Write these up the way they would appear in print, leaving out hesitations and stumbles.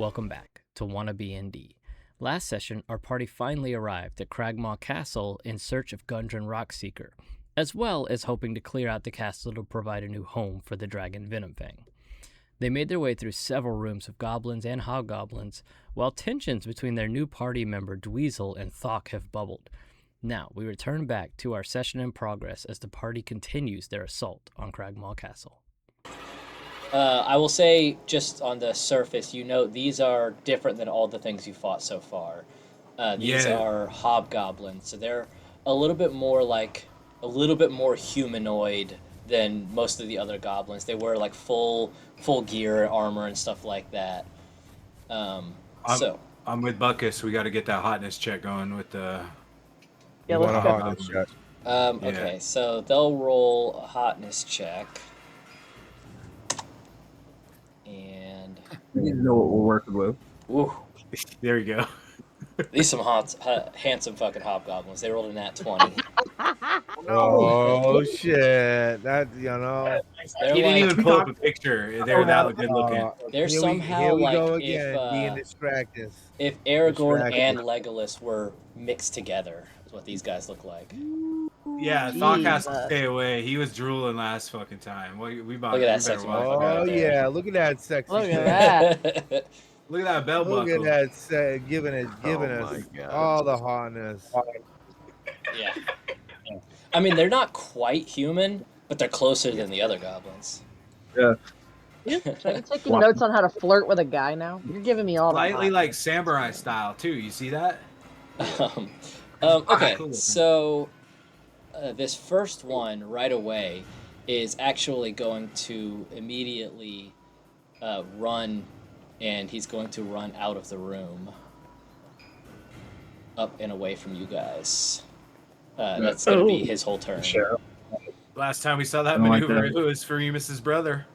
welcome back to WannaB&D. Last session, our party finally arrived at Cragmaw Castle in search of Gundren Rockseeker, as well as hoping to clear out the castle to provide a new home for the dragon Venomfang. They made their way through several rooms of goblins and hobgoblins, while tensions between their new party member Dweezil and Thokk have bubbled. Now, we return back to our session in progress as the party continues their assault on Cragmaw Castle. I will say, just on the surface, you know these are different than all the things you fought so far. These are hobgoblins, so they're a little bit more humanoid than most of the other goblins. They wear like full gear, armor, and stuff like that. I'm with Bucus. We got to get that hotness check going with the. Yeah, let's go. Hotness check. Okay, so they'll roll a hotness check. And you know what we're working with. Woo. There you go. These some handsome fucking hobgoblins. They rolled a nat 20. Oh shit! That he didn't even pull up a picture. They were that good looking. They're somehow like being distracted. If Aragorn and Legolas were mixed together, is what these guys look like. Yeah, Thokk has to stay away. He was drooling last fucking time. We bought. Look at that sexy motherfucker. Oh yeah, look at that sexy. Look at that. Look at that belt buckle. Look at that, giving us all the hotness. Yeah. I mean, they're not quite human, but they're closer than the other goblins. Yeah. Are you taking notes on how to flirt with a guy now? You're giving me all the slightly like samurai style too. You see that? Okay, so this first one right away is actually going to immediately run, and he's going to run out of the room, up and away from you guys. That's going to be his whole turn. Sure. Last time we saw that maneuver, it was for Reamus' brother.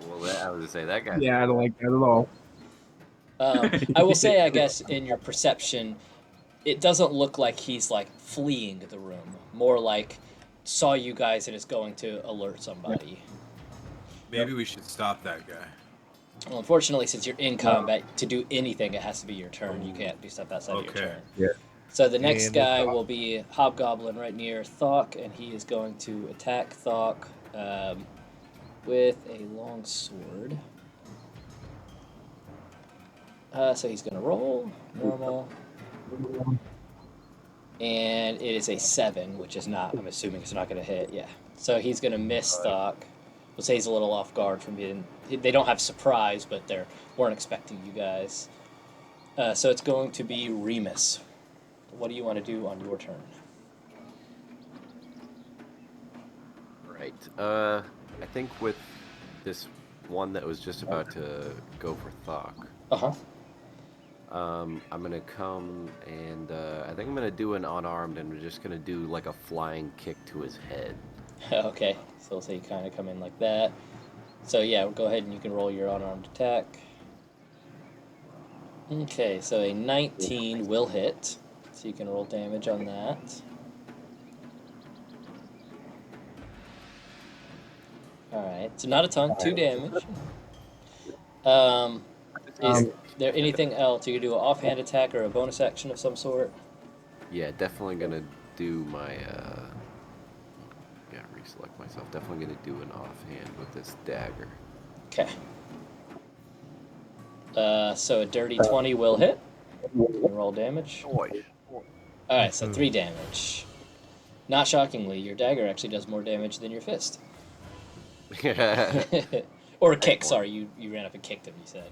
Well, I was going to say that guy. Yeah, I don't like that at all. I will say, I guess, in your perception, it doesn't look like he's like fleeing the room. More like saw you guys and is going to alert somebody. Maybe we should stop that guy. Well, unfortunately, since you're in combat, to do anything, it has to be your turn. You can't do stuff outside of your turn. Yeah. So the next guy will be Hobgoblin right near Thokk, and he is going to attack Thokk with a long sword. So he's going to roll, normal. And it is a 7, which is not, I'm assuming it's not going to hit, yeah. So he's going to miss Thokk. We'll say he's a little off guard from being, they don't have surprise, but they weren't expecting you guys. So it's going to be Reamus. What do you want to do on your turn? Right. I think with this one that was just about to go for Thokk. Uh-huh. I'm going to come and I think I'm going to do an unarmed and we're just going to do like a flying kick to his head. Okay, so we'll say you kind of come in like that. So yeah, go ahead and you can roll your unarmed attack. Okay, so a 19 will hit. So you can roll damage on that. Alright, so not a ton, 2 damage. Is there anything else? You can do an offhand attack or a bonus action of some sort? Yeah, definitely going to do my... reselect myself. Definitely going to do an offhand with this dagger. Okay. So a dirty 20 will hit. You roll damage. Alright, so 3 damage. Not shockingly, your dagger actually does more damage than your fist. Or a kick, sorry. You ran up and kicked him, you said.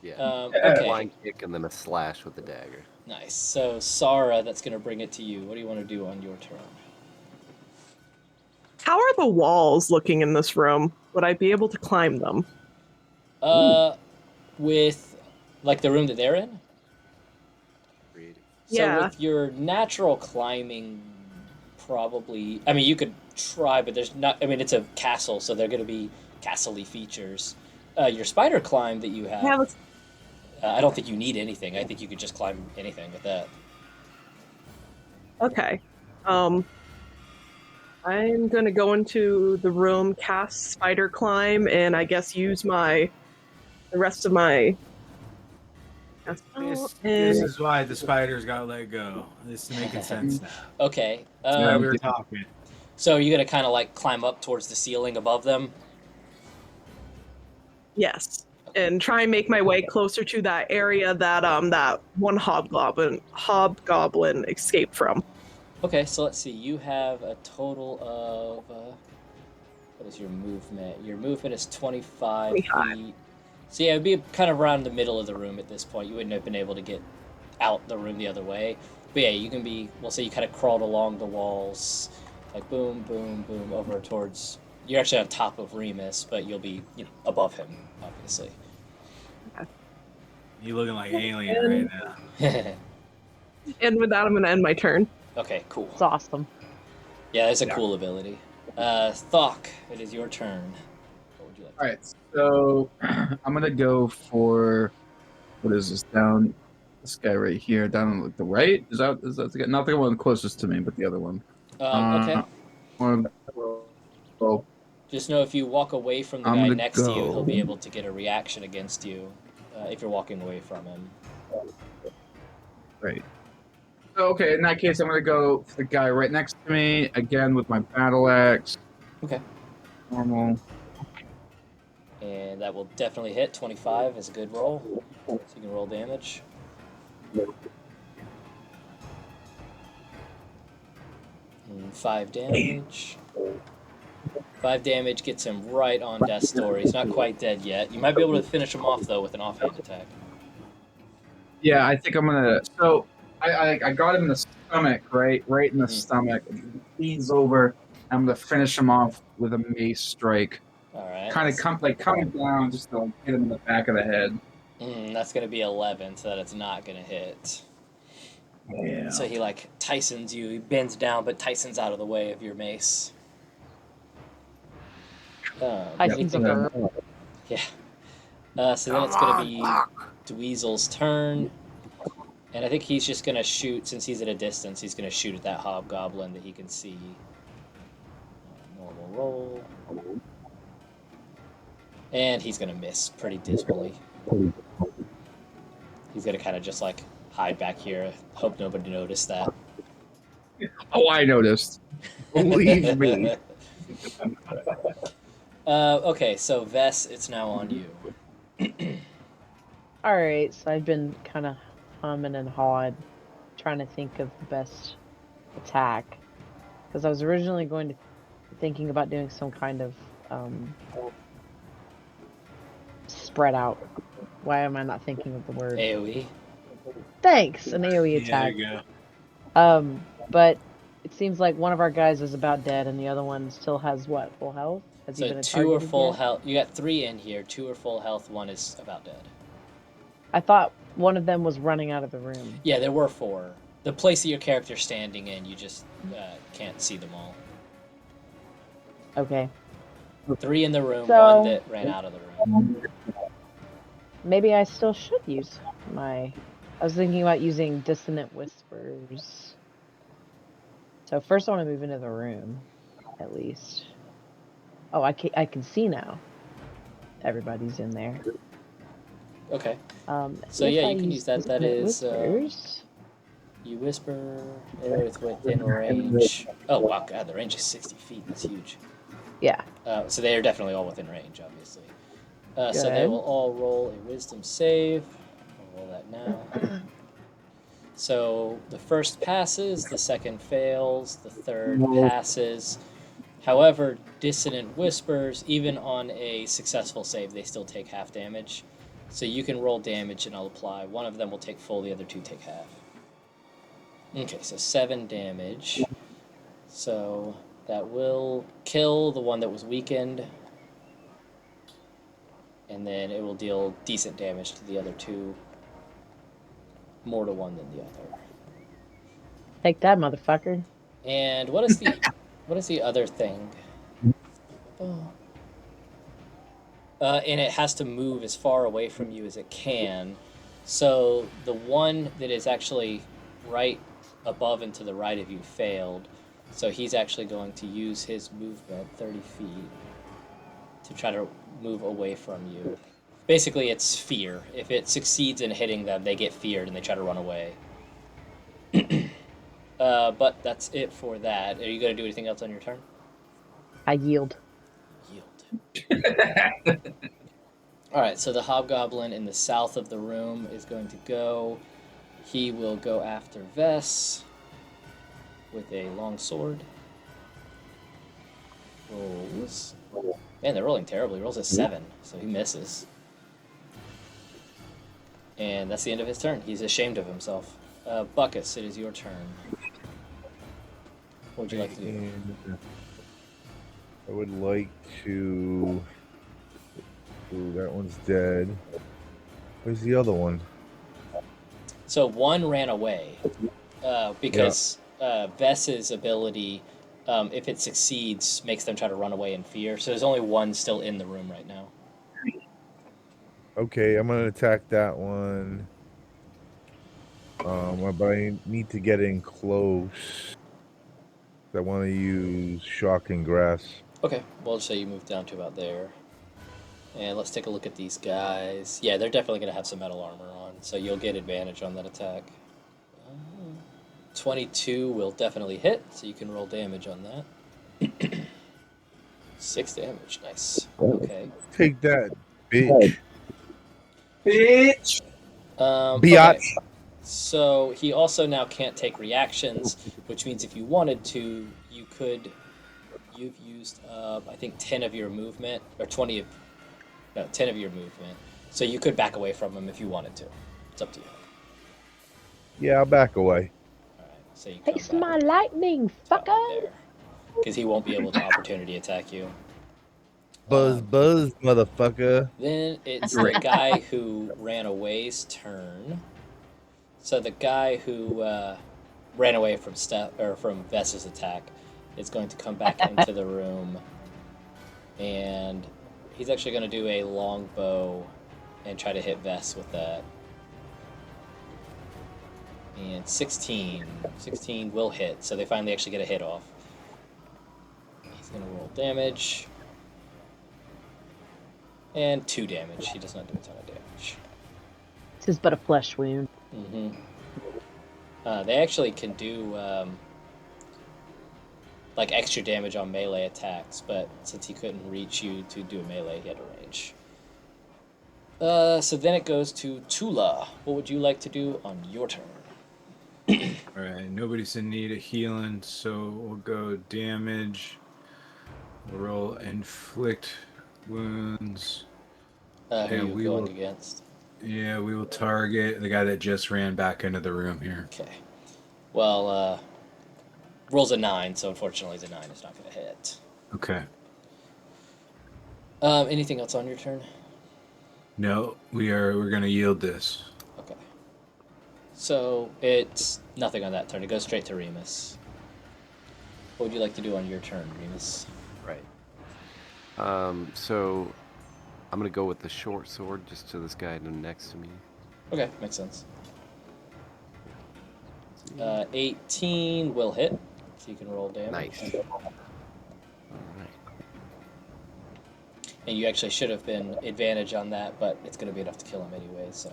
Yeah. Okay. Flying kick and then a slash with the dagger. Nice. So, Sarra, that's going to bring it to you. What do you want to do on your turn? How are the walls looking in this room? Would I be able to climb them? With, like, the room that they're in? Yeah. So with your natural climbing, probably... I mean, you could try, but there's not... I mean, it's a castle, so they're going to be castle-y features. Your spider climb that you have... I don't think you need anything. I think you could just climb anything with that. Okay. I'm going to go into the room, cast spider climb, and I guess use my the rest of my. This is why the spiders got let go. This is making sense now. Okay. Yeah, we were talking. So you're gonna kind of like climb up towards the ceiling above them. Yes, and try and make my way closer to that area that that one hobgoblin escaped from. Okay, so let's see. You have a total of what is your movement? Your movement is 25 feet. So yeah, it'd be kind of around the middle of the room at this point. You wouldn't have been able to get out the room the other way. But yeah, you can be. We'll say you kind of crawled along the walls, like boom, boom, boom, over towards. You're actually on top of Reamus, but you'll be above him, obviously. You looking like alien right now. And with that, I'm gonna end my turn. Okay, cool. It's awesome. Yeah, it's a cool ability. Thokk, it is your turn. What would you like? All right, so I'm gonna go for what is this down? This guy right here, down on the right. Is that the, not the one closest to me, but the other one? Okay. Well, just know if you walk away from the guy next to you, he'll be able to get a reaction against you if you're walking away from him. Right. So, okay, in that case, I'm going to go for the guy right next to me, again with my battle axe. Okay. Normal. And that will definitely hit. 25 is a good roll. So you can roll damage. And 5 damage. 5 damage gets him right on death's door. He's not quite dead yet. You might be able to finish him off, though, with an offhand attack. Yeah, I think I'm going to... So, I got him in the stomach, right? Right in the stomach. He's over. I'm going to finish him off with a mace strike. All right. Kind of coming down just to hit him in the back of the head. That's going to be 11, so that it's not going to hit. Yeah. So he, like, Tysons you. He bends down, but Tyson's out of the way of your mace. Tyson's a girl. Yeah. So then it's going to be Dweezil's turn. And I think he's just going to shoot, since he's at a distance, he's going to shoot at that hobgoblin that he can see. Normal roll. And he's going to miss pretty dismally. He's going to kind of just, like, hide back here. Hope nobody noticed that. Oh, I noticed. Believe me. Okay, so Vess, it's now on you. Alright, so I've been kind of humming and hawing, trying to think of the best attack. Because I was originally thinking about doing some kind of spread out. Why am I not thinking of the word? AoE? Thanks, an AoE attack. Yeah, there you go. But it seems like one of our guys is about dead and the other one still has what, full health? Has he So been 2 are full yet? health. You got 3 in here. 2 are full health. 1 is about dead. I thought one of them was running out of the room. Yeah, there were 4. The place that your character's standing in, you just can't see them all. Okay. 3 in the room, So- 1 that ran out of the room. Maybe I still should use my... I was thinking about using Dissonant Whispers. So first I want to move into the room, at least. Oh, I can see now. Everybody's in there. Okay. So if yeah, I you can use that. That Dissonant is... Whispers, you whisper, it's within range. Oh, wow, God, the range is 60 feet. That's huge. yeah. So they are definitely all within range, obviously. So they Good. will all roll a wisdom save. I'll roll that now. So the first passes, the second fails, the third passes. However, Dissonant Whispers, even on a successful save, they still take half damage. So you can roll damage and I'll apply. One of them will take full, the other 2 take half. Okay, so 7 damage. So that will kill the one that was weakened. And then it will deal decent damage to the other 2. More to one than the other. Take that, motherfucker. And what is the other thing? Oh. And it has to move as far away from you as it can. So the one that is actually right above and to the right of you failed. So he's actually going to use his movement 30 feet to try to move away from you. Basically, it's fear. If it succeeds in hitting them, they get feared and they try to run away. But that's it for that. Are you going to do anything else on your turn? I yield. All right, so the hobgoblin in the south of the room is going to go. He will go after Vess with a long sword. Rolls. Man, they're rolling terribly. Rolls a 7, so he misses. And that's the end of his turn. He's ashamed of himself. Bucus, it is your turn. What would you like to do? I would like to... Ooh, that one's dead. Where's the other one? So one ran away because Vess's ability, if it succeeds, makes them try to run away in fear. So there's only one still in the room right now. Okay, I'm gonna attack that one. But I need to get in close. I want to use shocking grass. Okay, we'll just say you move down to about there. And let's take a look at these guys. Yeah, they're definitely going to have some metal armor on, so you'll get advantage on that attack. 22 will definitely hit, so you can roll damage on that. 6 damage, nice. Okay. Take that, bitch. Bitch! Biatch. Okay. So he also now can't take reactions, which means if you wanted to, you could... You've used, I think, 10 of your movement, or 10 of your movement. So you could back away from him if you wanted to. It's up to you. Yeah, I'll back away. All right, so you Taste my lightning, fucker! Because he won't be able to opportunity attack you. Buzz, motherfucker. Then it's the guy who ran away's turn. So the guy who ran away from from Vess's attack is going to come back into the room, and he's actually going to do a longbow and try to hit Vess with that. And 16 will hit, so they finally actually get a hit off. He's going to roll damage. And 2 damage. He does not do a ton of damage. This is but a flesh wound. Mm-hmm. They actually can do like extra damage on melee attacks, but since he couldn't reach you to do a melee, he had a range. So then it goes to Tula. What would you like to do on your turn? Alright, nobody's in need of healing, so we'll go damage. We'll roll inflict wounds. Who are you going against? Yeah, we will target the guy that just ran back into the room here. Okay. Well, rolls a 9, so unfortunately the 9 is not going to hit. Okay. Anything else on your turn? No, we're going to yield this. Okay. So it's nothing on that turn. It goes straight to Reamus. What would you like to do on your turn, Reamus? Right. So I'm gonna go with the short sword just to this guy next to me. Okay, makes sense. 18 will hit, so you can roll damage. Nice. Alright. And you actually should have been advantage on that, but it's going to be enough to kill him anyway. So,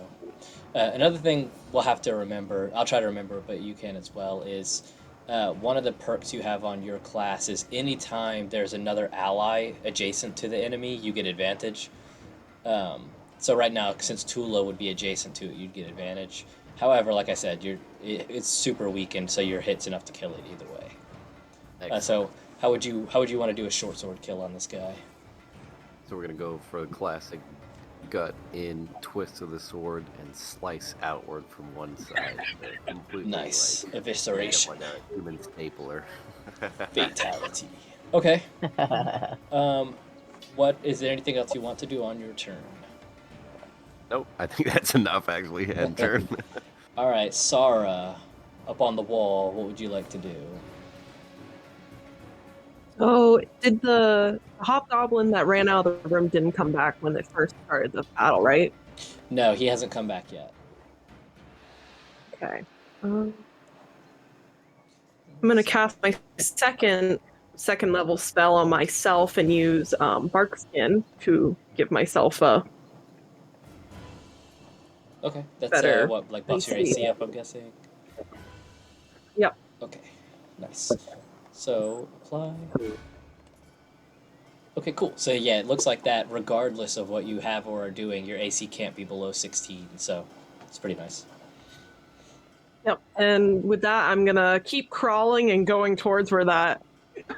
another thing we'll have to remember, I'll try to remember, but you can as well, is one of the perks you have on your class is anytime there's another ally adjacent to the enemy, you get advantage. So right now, since Tula would be adjacent to it, you'd get advantage. However, like I said, it's super weakened, so your hit's enough to kill it either way. So how would you want to do a short sword kill on this guy? So we're gonna go for the classic gut in twist of the sword and slice outward from one side. Completely nice. like, Evisceration. like a human stapler. Fatality. Okay. What is there anything else you want to do on your turn? Nope, I think that's enough actually. End turn. All right, Sarra, up on the wall. What would you like to do? Oh, did the hobgoblin that ran out of the room didn't come back when they first started the battle, right? No, he hasn't come back yet. Okay. I'm gonna cast my second level spell on myself and use Bark Skin to give myself a Okay, that's better. what, like buffs your AC. AC up, I'm guessing. Yep. Okay, nice. So apply. Okay, cool. So yeah, it looks like that. Regardless of what you have or are doing, your AC can't be below 16. So it's pretty nice. Yep. And with that, I'm gonna keep crawling and going towards where that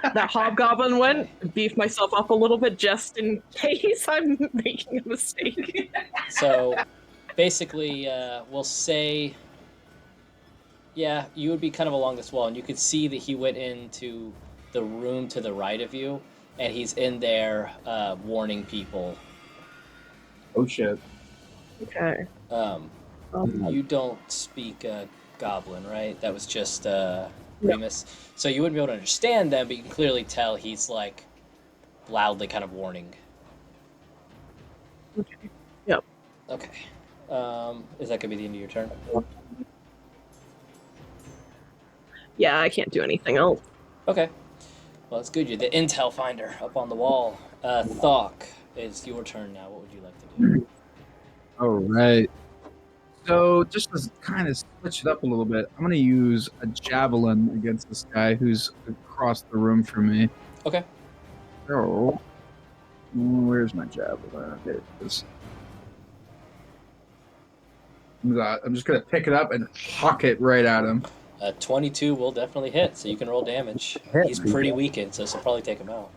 hobgoblin went. Okay. Beef myself up a little bit just in case I'm making a mistake. So basically, we'll say, yeah, you would be kind of along this wall, and you could see that he went into the room to the right of you, and he's in there warning people. Oh shit. Okay. You don't speak Goblin, right? That was just Reamus. So you wouldn't be able to understand them, but you can clearly tell he's like loudly kind of warning. Okay. Yep. Okay. Is that gonna be the end of your turn? Yeah, I can't do anything else. Okay. Well, it's good. You're the intel finder up on the wall. Thokk, it's your turn now. What would you like to do? All right. So just to kind of switch it up a little bit, I'm going to use a javelin against this guy who's across the room from me. Okay. So, where's my javelin? There it is. I'm just going to pick it up and huck it right at him. 22 will definitely hit, so you can roll damage. He's pretty weakened, so this will probably take him out.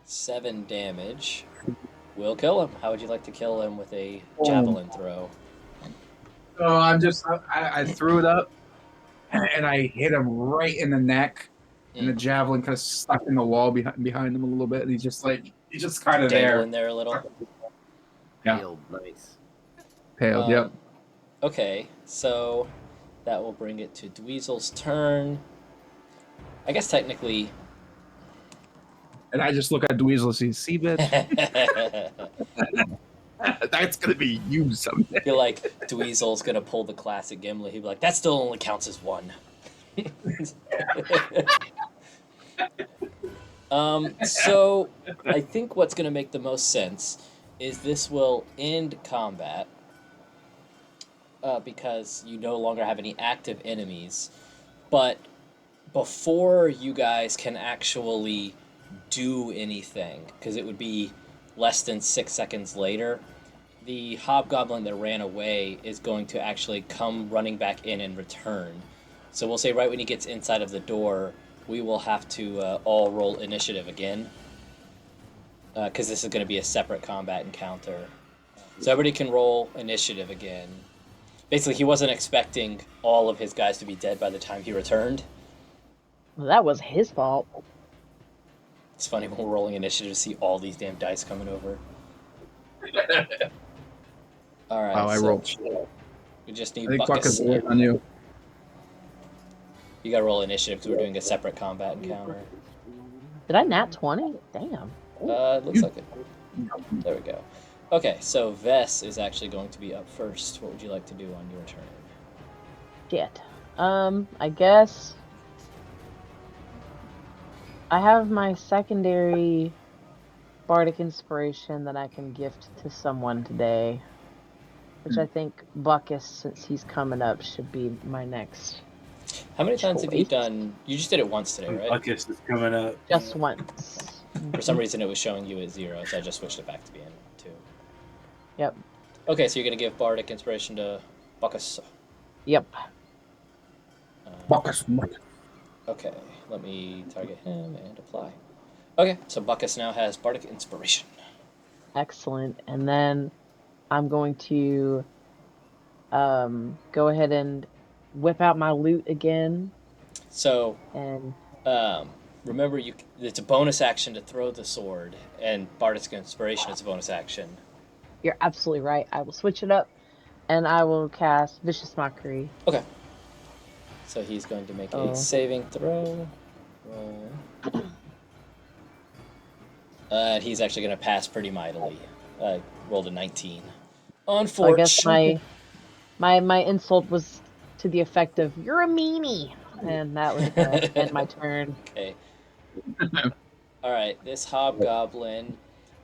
7 damage. Will kill him. How would you like to kill him with a javelin throw? So I threw it up, and I hit him right in the neck, and the javelin kind of stuck in the wall behind him a little bit, and he's just kind of there. In there a little. Yeah. Paled, nice. Paled, yep. Okay, so that will bring it to Dweezil's turn. I guess technically. And I just look at Dweezil and see, bitch. That's gonna be you someday. I feel like Dweezil's gonna pull the classic Gimli. He'd be like, that still only counts as 1. So I think what's gonna make the most sense is this will end combat because you no longer have any active enemies. But before you guys can actually do anything, because it would be less than 6 seconds later, the hobgoblin that ran away is going to actually come running back in and return. So we'll say right when he gets inside of the door, we will have to all roll initiative again, because this is going to be a separate combat encounter. So everybody can roll initiative again. Basically, he wasn't expecting all of his guys to be dead by the time he returned. Well, that was his fault. It's funny when we're rolling initiative to see all these damn dice coming over. All right. Wow, I rolled. We just need I think Bucus. Bucus is on you. You gotta roll initiative because we're doing a separate combat encounter. Did I nat 20? Damn. It looks like it. There we go. Okay, so Vess is actually going to be up first. What would you like to do on your turn? Shit. I guess I have my secondary bardic inspiration that I can gift to someone today, which I think Bucus, since he's coming up, should be my next. How many times have you done? You just did it once today, right? Bucus is coming up. Just once. For some reason, it was showing you at 0, so I just switched it back to being 2. Yep. Okay, so you're gonna give bardic inspiration to Bucus. Yep. Bucus. Okay, let me target him and apply. Okay, so Bucus now has bardic inspiration. Excellent. And then I'm going to go ahead and whip out my loot again. So, and remember, it's a bonus action to throw the sword, and bardic inspiration is a bonus action. You're absolutely right. I will switch it up, and I will cast Vicious Mockery. Okay. So he's going to make a saving throw. Roll. He's actually going to pass pretty mightily. Rolled a 19. Unfortunately. I guess my insult was to the effect of, you're a meanie. And that was end my turn. Okay. Alright, this hobgoblin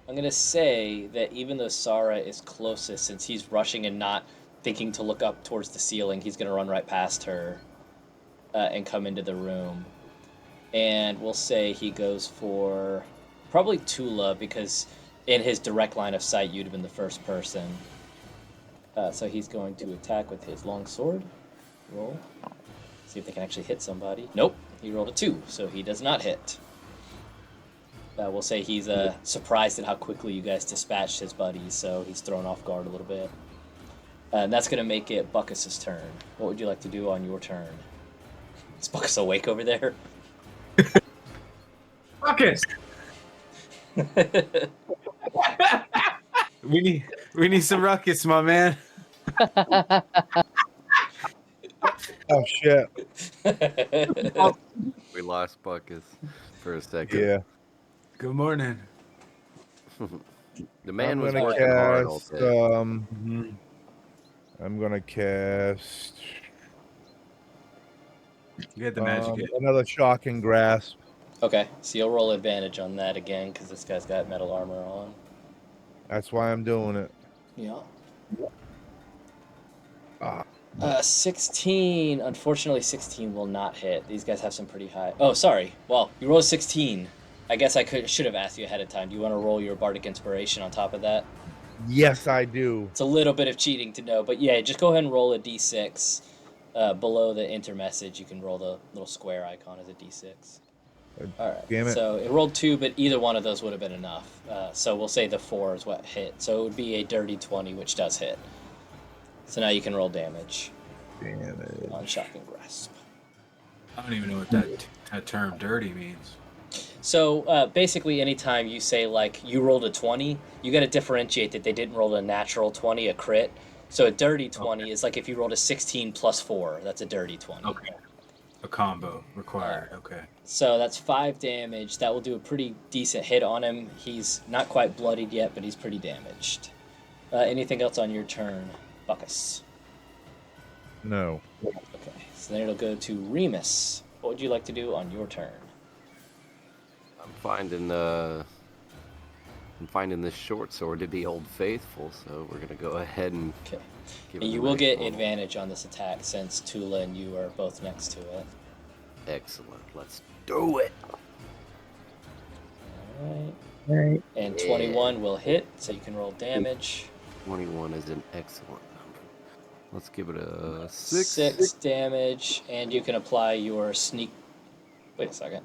I'm gonna say that even though Sarra is closest, since he's rushing and not thinking to look up towards the ceiling, he's gonna run right past her and come into the room. And we'll say he goes for probably Tula, because in his direct line of sight, you'd have been the first person. So he's going to attack with his longsword. Roll. See if they can actually hit somebody. Nope, he rolled a 2, so he does not hit. We'll say he's surprised at how quickly you guys dispatched his buddies, so he's thrown off guard a little bit. And that's going to make it Buckus' turn. What would you like to do on your turn? Is Buckus awake over there? Rucus! We need some ruckus, my man. Oh shit! We lost Buckus for a second. Yeah. Good morning. The man I'm was gonna working hard all cast. day. I'm gonna cast. You got the magic. Another shocking grasp. Okay, so you'll roll advantage on that again, because this guy's got metal armor on. That's why I'm doing it. Yeah. Ah. 16. Unfortunately, 16 will not hit. These guys have some pretty high... Oh, sorry. Well, you rolled 16. I guess I should have asked you ahead of time. Do you want to roll your Bardic Inspiration on top of that? Yes, I do. It's a little bit of cheating to know, but yeah, just go ahead and roll a d6. Below the enter message, you can roll the little square icon as a d6. All right. Damn it. So it rolled 2, but either one of those would have been enough. So we'll say the 4 is what hit. So it would be a dirty 20, which does hit. So now you can roll damage. Damage. On Shocking Grasp. I don't even know what that term "dirty" means. So basically, anytime you say like you rolled a 20, you got to differentiate that they didn't roll a natural 20, a crit. So a dirty 20 is like if you rolled a 16 plus 4, that's a dirty 20. Okay. A combo required. Okay. So that's 5 damage. That will do a pretty decent hit on him. He's not quite bloodied yet, but he's pretty damaged. Anything else on your turn, Buckus? No. Okay, so then it'll go to Reamus. What would you like to do on your turn? I'm finding this short sword to be Old Faithful, so we're gonna go ahead and. Okay. Give And it you a will nice get roll. advantage on this attack since Tula and you are both next to it. Excellent. Let's do it. Alright. And 21 will hit, so you can roll damage. 21 is an excellent number. Let's give it a 6. 6 damage, and you can apply your sneak. Wait a second.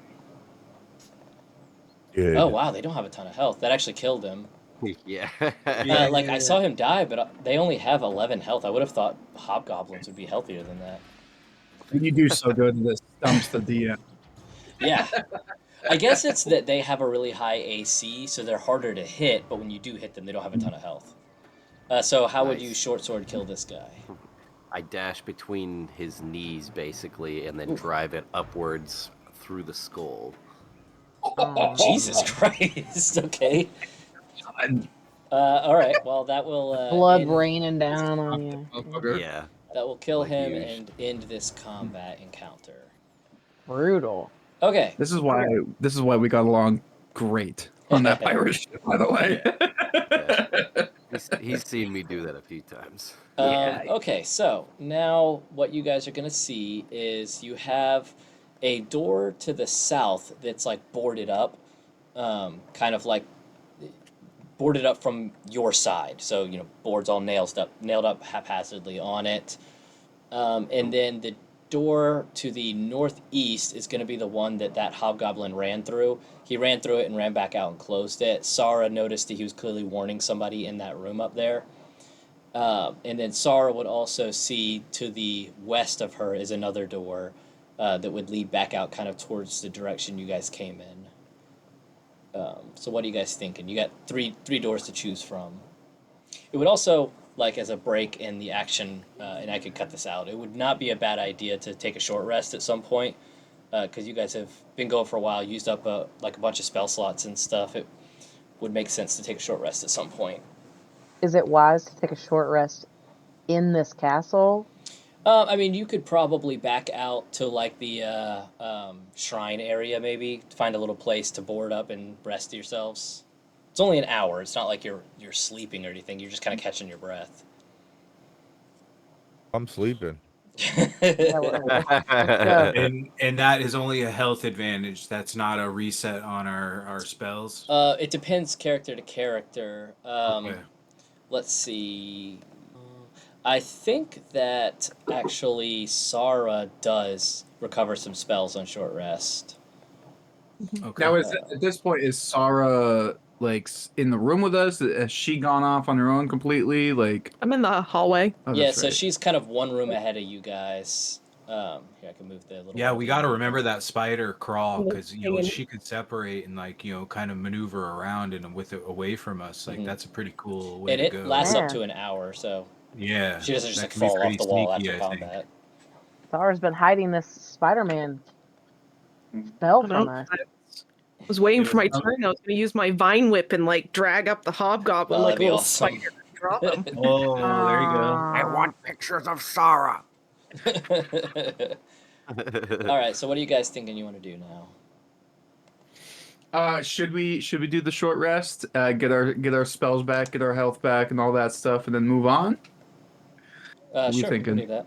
Good. Oh wow, they don't have a ton of health. That actually killed him. Yeah. I saw him die, but they only have 11 health. I would have thought hobgoblins would be healthier than that. You do so good that this stumps the DM. Yeah. I guess it's that they have a really high AC, so they're harder to hit, but when you do hit them, they don't have a ton of health. So how would you short sword kill this guy? I dash between his knees, basically, and then drive it upwards through the skull. Oh, Jesus Christ. Okay. All right. Well, that will blood raining down on you. Yeah. That will kill Like him huge. and end this combat encounter. Brutal. Okay. This is why we got along great on that pirate ship, by the way. He's seen me do that a few times. Okay, so now what you guys are going to see is you have a door to the south that's like boarded up, kind of like boarded up from your side. So, you know, boards all nailed up haphazardly on it. And then the door to the northeast is going to be the one that hobgoblin ran through. He ran through it and ran back out and closed it. Sarra noticed that he was clearly warning somebody in that room up there. And then Sarra would also see to the west of her is another door that would lead back out kind of towards the direction you guys came in. So what are you guys thinking? You got three doors to choose from. It would also, like as a break in the action, and I could cut this out, it would not be a bad idea to take a short rest at some point, because you guys have been going for a while, used up a bunch of spell slots and stuff. It would make sense to take a short rest at some point. Is it wise to take a short rest in this castle? I mean, you could probably back out to like the shrine area, maybe find a little place to board up and rest yourselves. It's only an hour. It's not like you're sleeping or anything. You're just kind of catching your breath. I'm sleeping. And that is only a health advantage. That's not a reset on our spells. It depends character to character. Okay. Let's see. I think that actually Sarra does recover some spells on short rest. Okay. Now, at this point, is Sarra like in the room with us? Has she gone off on her own completely? Like, I'm in the hallway. oh, Yeah, that's so right. she's kind of one room ahead of you guys. Here, I can move the little. Yeah, we got to remember that spider crawl Yeah, because she could separate and like kind of maneuver around and with it away from us. Like that's a pretty cool way and to it go. lasts Yeah. up to an hour, so Yeah, she doesn't just that like can be fall off pretty the wall sneaky, after I think. combat. Sarah's been hiding this Spider-Man spell I from us. was waiting It for my was- turn. I was going to use my vine whip and like drag up the hobgoblin Oh, like that'd a be little awesome. spider and drop him. Oh, there you go. I want pictures of Sarra. All right, so what are you guys thinking you want to do now? Should we do the short rest? Get our spells back, get our health back, and all that stuff, and then move on. What are you Sure, we thinking? can do that.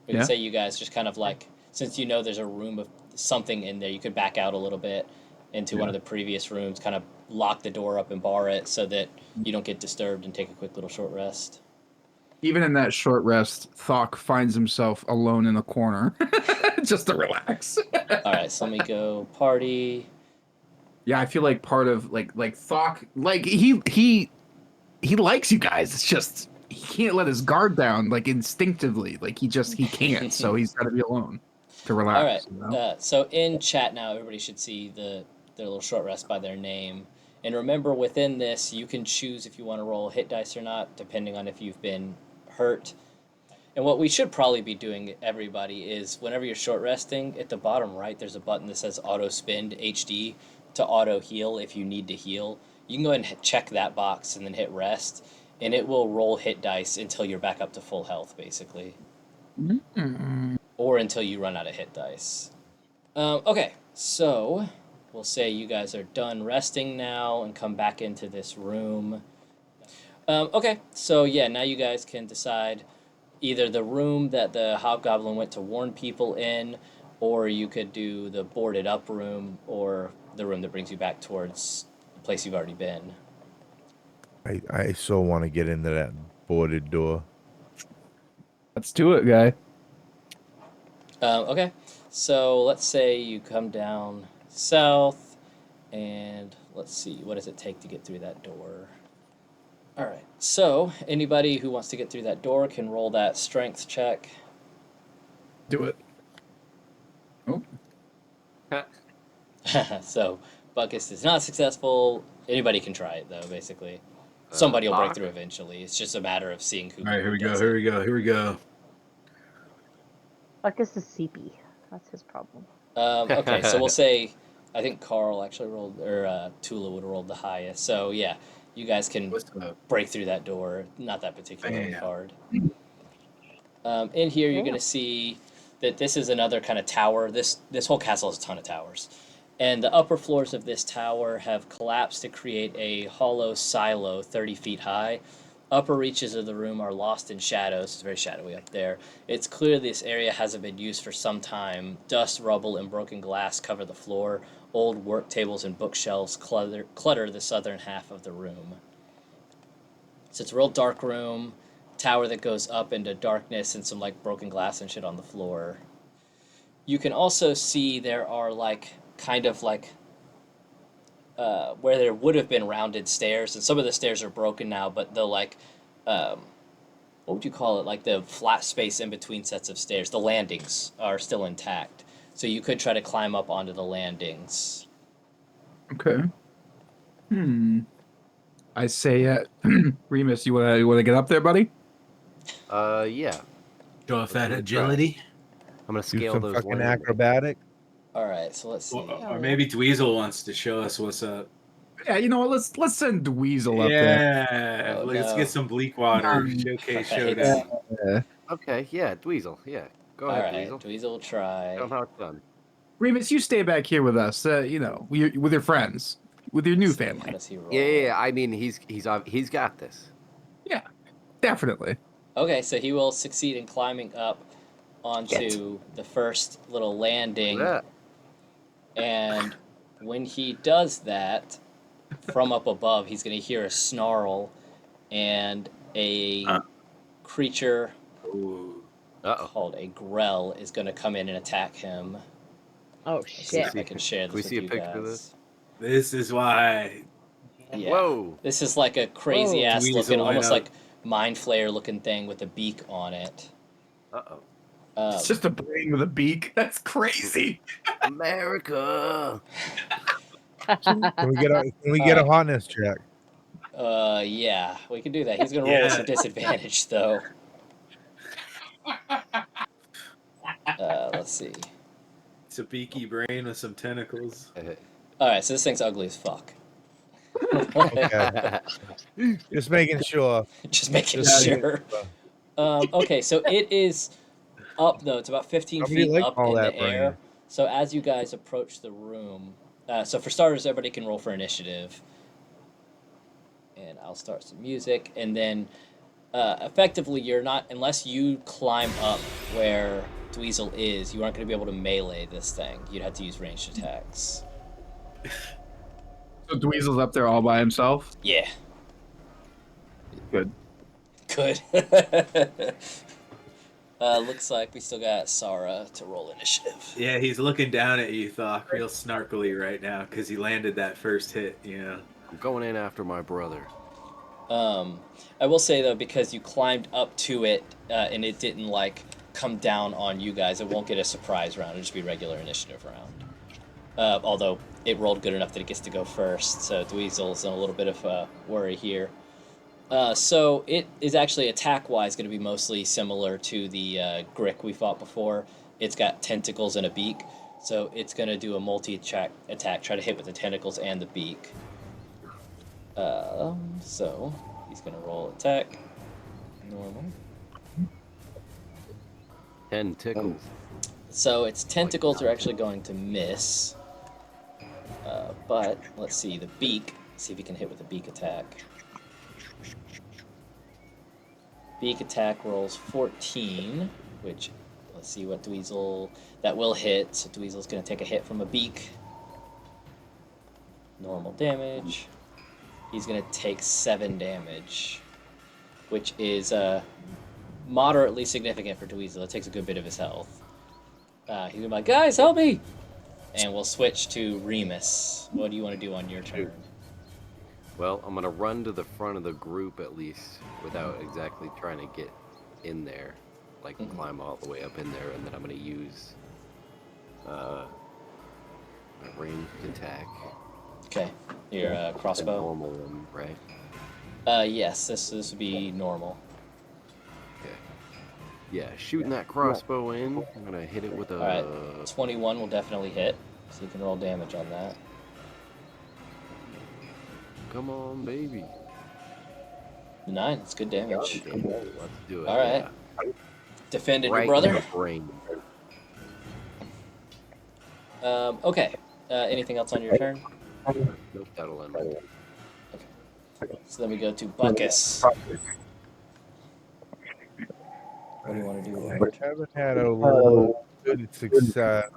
We Yeah? can say you guys just kind of like, since you know there's a room of something in there, you could back out a little bit into one of the previous rooms, kind of lock the door up and bar it so that you don't get disturbed and take a quick little short rest. Even in that short rest, Thokk finds himself alone in a corner, just to relax. All right, so let me go party. Yeah, I feel like part of like Thokk, like he likes you guys. It's just he can't let his guard down, like instinctively, like he can't. So he's got to be alone to relax. All right. You know? So in chat now, everybody should see their little short rest by their name. And remember, within this, you can choose if you want to roll hit dice or not, depending on if you've been hurt. And what we should probably be doing, everybody, is whenever you're short resting, at the bottom right, there's a button that says auto spend HD to auto heal if you need to heal. You can go ahead and check that box and then hit rest, and it will roll hit dice until you're back up to full health, basically. Mm-hmm. Or until you run out of hit dice. Okay, so we'll say you guys are done resting now and come back into this room. Okay, so yeah, now you guys can decide either the room that the hobgoblin went to warn people in, or you could do the boarded up room, or the room that brings you back towards the place you've already been. I so want to get into that boarded door. Let's do it, guy. Okay, so let's say you come down south, and let's see, what does it take to get through that door? All right, so anybody who wants to get through that door can roll that strength check. Do it. Oh. So Bucus is not successful. Anybody can try it, though, basically. Somebody will break through eventually. It's just a matter of seeing who. All right, here we go. does Here it. we go. Here we go. Bucus is CP. That's his problem. Okay, so we'll say, I think Carl actually rolled, or Tula would have rolled the highest. So yeah, you guys can What's up? break through that door. Not that particularly Bam. hard. In here, you're going to see that this is another kind of tower. This whole castle has a ton of towers. And the upper floors of this tower have collapsed to create a hollow silo 30 feet high. Upper reaches of the room are lost in shadows. It's very shadowy up there. It's clear this area hasn't been used for some time. Dust, rubble, and broken glass cover the floor. Old work tables and bookshelves clutter the southern half of the room. So it's a real dark room, tower that goes up into darkness, and some like broken glass and shit on the floor. You can also see there are where there would have been rounded stairs, and some of the stairs are broken now, but the what would you call it? Like the flat space in between sets of stairs, the landings are still intact. So you could try to climb up onto the landings. Okay. I say, Reamus, you wanna get up there, buddy? Yeah. Show off that agility. I'm gonna Do scale some those fucking landings. acrobatic. All right, so let's see. Or maybe Dweezil wants to show us what's up. Yeah, you know what? Let's send Dweezil up there. Yeah, Oh, let's no. get some Bleakwater showcase showdown. Okay, yeah, Dweezil. Yeah, go All ahead, right, Dweezil. Dweezil will try. Show 'em how it's done. Reamus, you stay back here with us. With your friends. with your new How family. does he roll? Yeah. I mean, he's got this. Yeah, definitely. Okay, so he will succeed in climbing up onto the first little landing. Yeah. And when he does that, from up above, he's going to hear a snarl, and a creature called a Grell is going to come in and attack him. Oh Let's see shit! if I can share Can we this see with a you picture of guys. This is why. Yeah. Whoa. This is like a crazy ass Weasel looking, went almost out. like Mind Flayer looking thing with a beak on it. It's just a brain with a beak. That's crazy. America. Can we get a hotness check? Yeah, we can do that. He's gonna roll with some disadvantage though. Let's see. It's a beaky brain with some tentacles. All right, so this thing's ugly as fuck. Okay. Just making sure. Just making sure. Okay, so it is up though. It's about 15 Somebody feet like up all in that the air. brain. So as you guys approach the room, so for starters, everybody can roll for initiative. And I'll start some music, and then effectively you're not, unless you climb up where Dweezil is, you aren't going to be able to melee this thing. You'd have to use ranged attacks. So Dweezil's up there all by himself? Yeah. Good. Good. Looks like we still got Sarra to roll initiative. Yeah, he's looking down at you, Thokk, real snarkily right now because he landed that first hit. I'm going in after my brother. I will say though, because you climbed up to it and it didn't like come down on you guys, it won't get a surprise round. It'll just be regular initiative round. Although it rolled good enough that it gets to go first, so Dweezil's in a little bit of a worry here. So it is actually attack-wise going to be mostly similar to the Grick we fought before. It's got tentacles and a beak, so it's going to do a multi-attack, try to hit with the tentacles and the beak. So he's going to roll attack. Normal. 10 tickles. So its tentacles are actually going to miss. But let's see, the beak. See if he can hit with a beak attack. Beak attack rolls 14, which, let's see what Dweezil, that will hit. So Dweezil's going to take a hit from a beak. Normal damage. He's going to take 7 damage, which is moderately significant for Dweezil. It takes a good bit of his health. He's going to be like, guys, help me! And we'll switch to Reamus. What do you want to do on your turn? Well, I'm going to run to the front of the group at least without exactly trying to get in there. Like climb all the way up in there, and then I'm going to use a ranged attack. Okay. Your crossbow? A normal one, right? Yes, this would be normal. Okay. Yeah, shooting that crossbow in. I'm going to hit it with a... Alright, 21 will definitely hit, so you can roll damage on that. Come on, baby. 9, it's good damage. Let's do it. Alright. Defended Right your brother? in the brain. Okay. Anything else on your turn? Nope, that'll end it. Okay. So then we go to Bucus. What do you want to do on your I turn? haven't had a little good success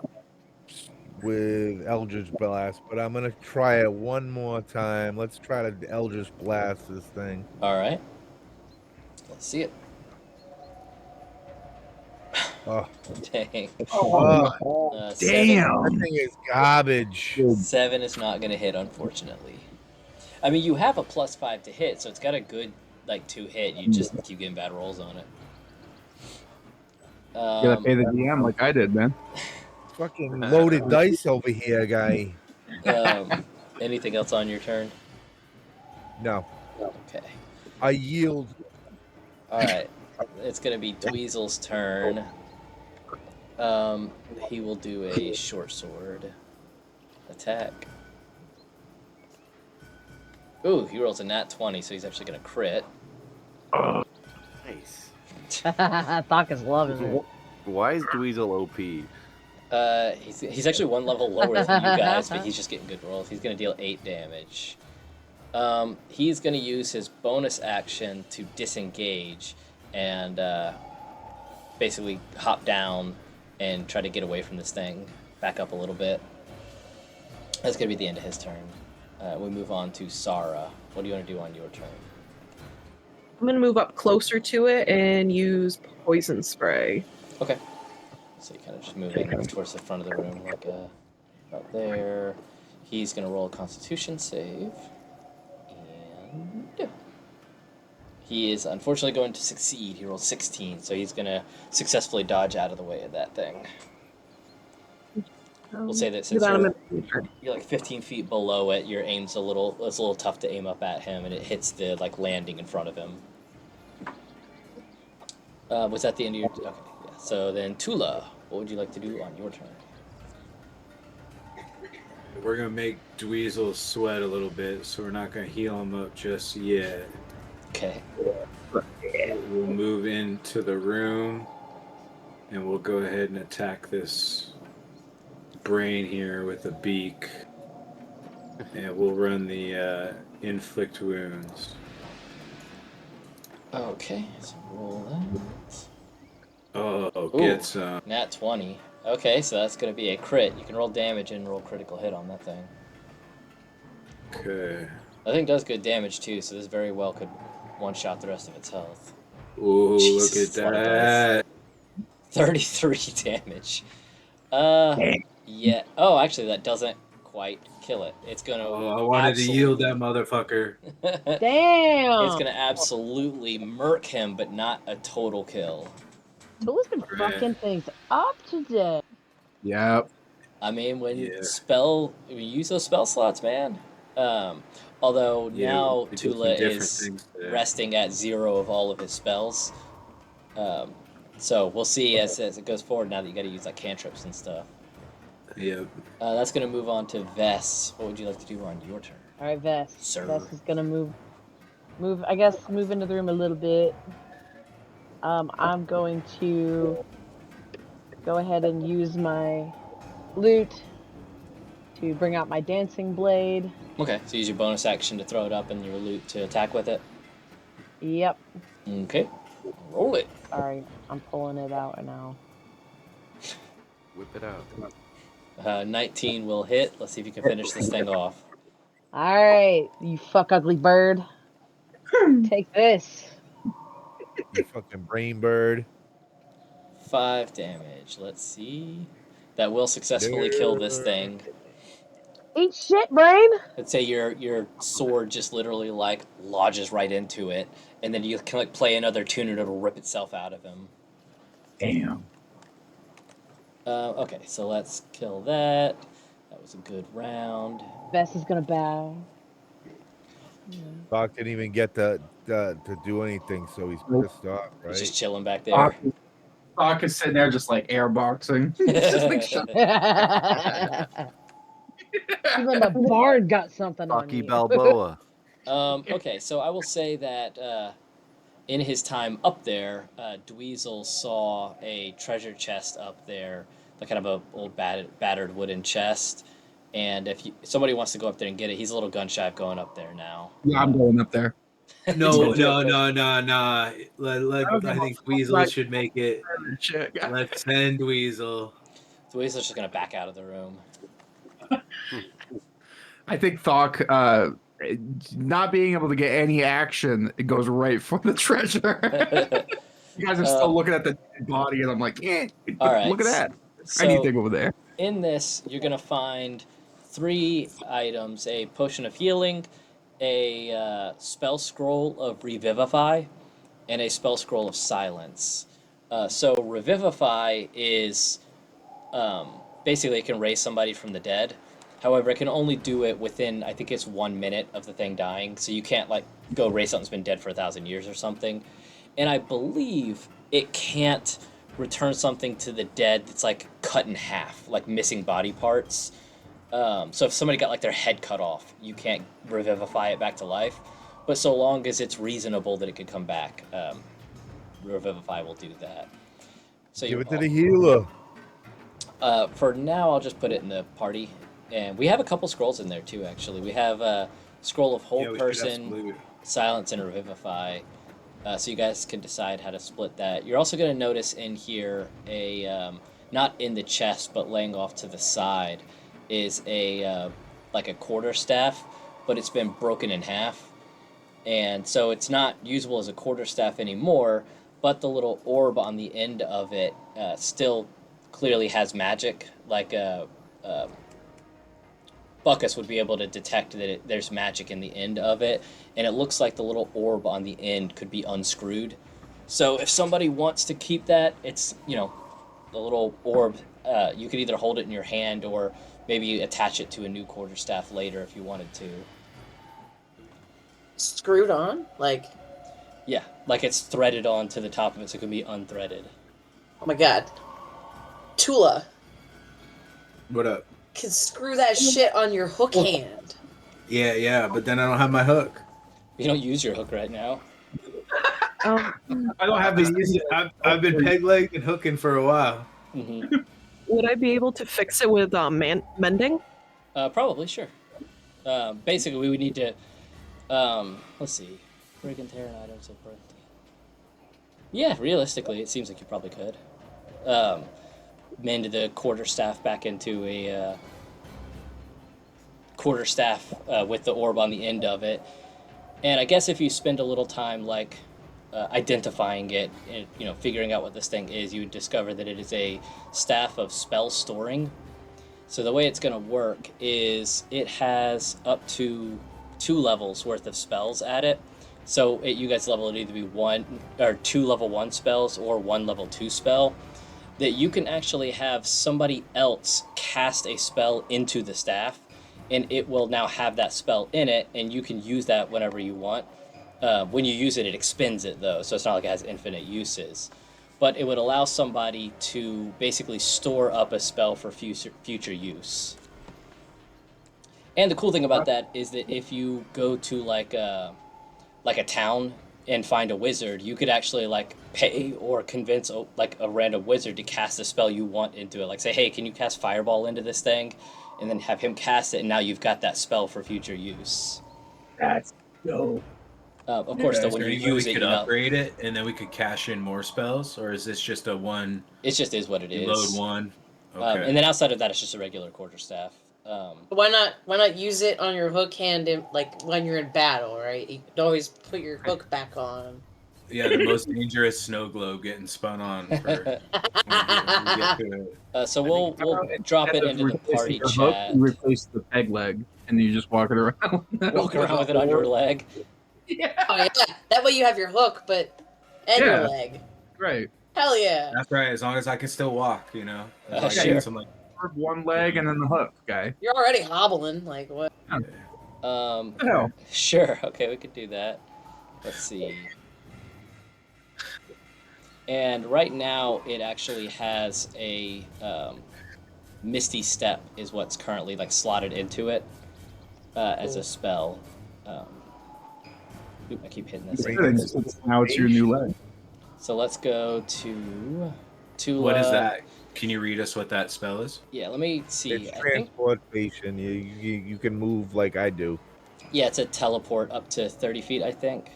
with Eldritch Blast, but I'm gonna try it one more time. Let's try to Eldritch Blast this thing. Alright. Let's see it. Oh, Dang. oh Damn. that thing is garbage. 7 is not going to hit, unfortunately. I mean, you have a +5 to hit, so it's got a good, 2 hit. You just keep getting bad rolls on it. You gotta pay the DM like I did, man. Fucking loaded dice over here, guy. Anything else on your turn? No, Okay. I yield. Alright. It's going to be Dweezil's turn. He will do a short sword attack. Ooh, he rolls a nat 20, so he's actually going to crit. Nice. Thokk is loving it. Why is Dweezil OP? He's actually one level lower than you guys, but he's just getting good rolls. He's going to deal 8 damage. He's going to use his bonus action to disengage and basically hop down and try to get away from this thing. Back up a little bit. That's going to be the end of his turn. We move on to Sarra. What do you want to do on your turn? I'm gonna move up closer to it and use poison spray. Okay. So you're kind of just moving towards the front of the room, like about there. He's going to roll a Constitution save. And he is unfortunately going to succeed. He rolled 16, so he's going to successfully dodge out of the way of that thing. We'll say that since you're like 15 feet below it, your aim's it's a little tough to aim up at him, and it hits the landing in front of him. Was that the end of your... Okay, yeah. So then Tula, what would you like to do on your turn? We're gonna make Dweezil sweat a little bit, so we're not gonna heal him up just yet. Okay. We'll move into the room, and we'll go ahead and attack this brain here with a beak, and we'll run the inflict wounds. Okay, so roll that. Oh, get some. Nat 20. Okay, so that's going to be a crit. You can roll damage and roll critical hit on that thing. Okay. That thing does good damage too, so this very well could one-shot the rest of its health. Ooh, Jesus, look at that. 33 damage. Yeah. Oh, actually, that doesn't quite kill it. It's going to... Oh, I wanted to yield that motherfucker. Damn! It's going to absolutely murk him, but not a total kill. Tula's been fucking things up today. Yep. I mean, when you use those spell slots, man. Although now Tula is resting at 0 of all of his spells. So we'll see as it goes forward now that you got to use like cantrips and stuff. Yep. That's going to move on to Vess. What would you like to do on your turn? All right, Vess. Sir. Vess is gonna move into the room a little bit. I'm going to go ahead and use my loot to bring out my dancing blade. Okay, so use your bonus action to throw it up and your loot to attack with it. Yep. Okay, roll it. Sorry, I'm pulling it out now. Whip it out. 19 will hit. Let's see if you can finish this thing off. All right, you fuck ugly bird. Take this. You fucking brain bird. 5 damage. Let's see. That will successfully kill this thing. Eat shit, brain. Let's say your sword just literally like lodges right into it, and then you can like play another tune and it'll rip itself out of him. Damn. Okay, so let's kill that. That was a good round. Vess is gonna bow. Thokk didn't even get to do anything, so he's pissed off, right? He's just chilling back there. Thokk is sitting there just like airboxing. He's just like, shut Even the bard got something on Rocky you. Balboa. Okay, so I will say that in his time up there, Dweezil saw a treasure chest up there, like kind of a old battered wooden chest. And if somebody wants to go up there and get it, he's a little gun shy of going up there now. Yeah, I'm going up there. No. I think Dweezil should make it. Let's send Dweezil. Dweezil's just gonna back out of the room. I think Thokk, not being able to get any action, it goes right for the treasure. You guys are still looking at the dead body, and I'm like, all right, look at that. So Anything over there. In this, you're gonna find 3 items: a potion of healing, a spell scroll of revivify, and a spell scroll of silence. So revivify is basically it can raise somebody from the dead. However, it can only do it within, I think it's 1 minute of the thing dying. So you can't like go raise something that's been dead for 1,000 years or something. And I believe it can't return something to the dead that's like cut in half, like missing body parts. So if somebody got like their head cut off, you can't revivify it back to life. But so long as it's reasonable that it could come back, Revivify will do that. So give it to the healer. For now, I'll just put it in the party. And we have a couple scrolls in there, too, actually. We have a scroll of Hold we should have Person, salute. Silence, and Revivify. So you guys can decide how to split that. You're also going to notice in here not in the chest, but laying off to the side, is like a quarterstaff, but it's been broken in half. And so it's not usable as a quarterstaff anymore, but the little orb on the end of it still clearly has magic. Like Bucus would be able to detect that there's magic in the end of it, and it looks like the little orb on the end could be unscrewed. So if somebody wants to keep that, it's, the little orb, you could either hold it in your hand or maybe attach it to a new quarterstaff later if you wanted to. Screwed on? Like... Yeah, like it's threaded on to the top of it so it can be unthreaded. Oh my god. Tula. What up? Can screw that shit on your hook hand. Yeah, but then I don't have my hook. You don't use your hook right now. I don't have this. I've been peg-legged and hooking for a while. Mm-hmm. Would I be able to fix it with mending? Probably, sure. Basically, we would need to... let's see. Break and tear items of birth. Yeah, realistically, it seems like you probably could. Mend the quarterstaff back into a quarterstaff with the orb on the end of it. And I guess if you spend a little time identifying it and figuring out what this thing is, you would discover that it is a staff of spell storing. So the way it's going to work is it has up to 2 levels worth of spells at it. So you guys level it either be 1 or 2 level 1 spells or 1 level 2 spell. That you can actually have somebody else cast a spell into the staff, and it will now have that spell in it, and you can use that whenever you want. When you use it, it expends it, though, so it's not like it has infinite uses. But it would allow somebody to basically store up a spell for future use. And the cool thing about that is that if you go to like a town and find a wizard, you could actually pay or convince a random wizard to cast a spell you want into it. Like say, hey, can you cast Fireball into this thing? And then have him cast it, and now you've got that spell for future use. That's dope. Of course, though, when you use it, we could upgrade it, and then we could cash in more spells, or is this just a one? It just is what it is. Load one. Okay. And then outside of that, it's just a regular quarterstaff. Why not use it on your hook hand when you're in battle, right? You can always put your hook back on. Yeah, the most dangerous snow globe getting spun on. For so we'll drop it into the party chat. Hook, you replace the peg leg, and you just walk it around. Walk around with it on your leg. Yeah. Oh yeah, that way you have your hook, your leg. Right. Hell yeah. That's right. As long as I can still walk, Sure. One leg and then the hook, guy. You're already hobbling. Like what? Sure. Okay, we could do that. Let's see. And right now, it actually has a Misty Step is what's currently slotted into it as a spell. I keep hitting this. Now it's your new leg. So let's go to Tula. What is that? Can you read us what that spell is? Yeah, let me see. It's transportation. You can move like I do. Yeah, it's a teleport up to 30 feet, I think.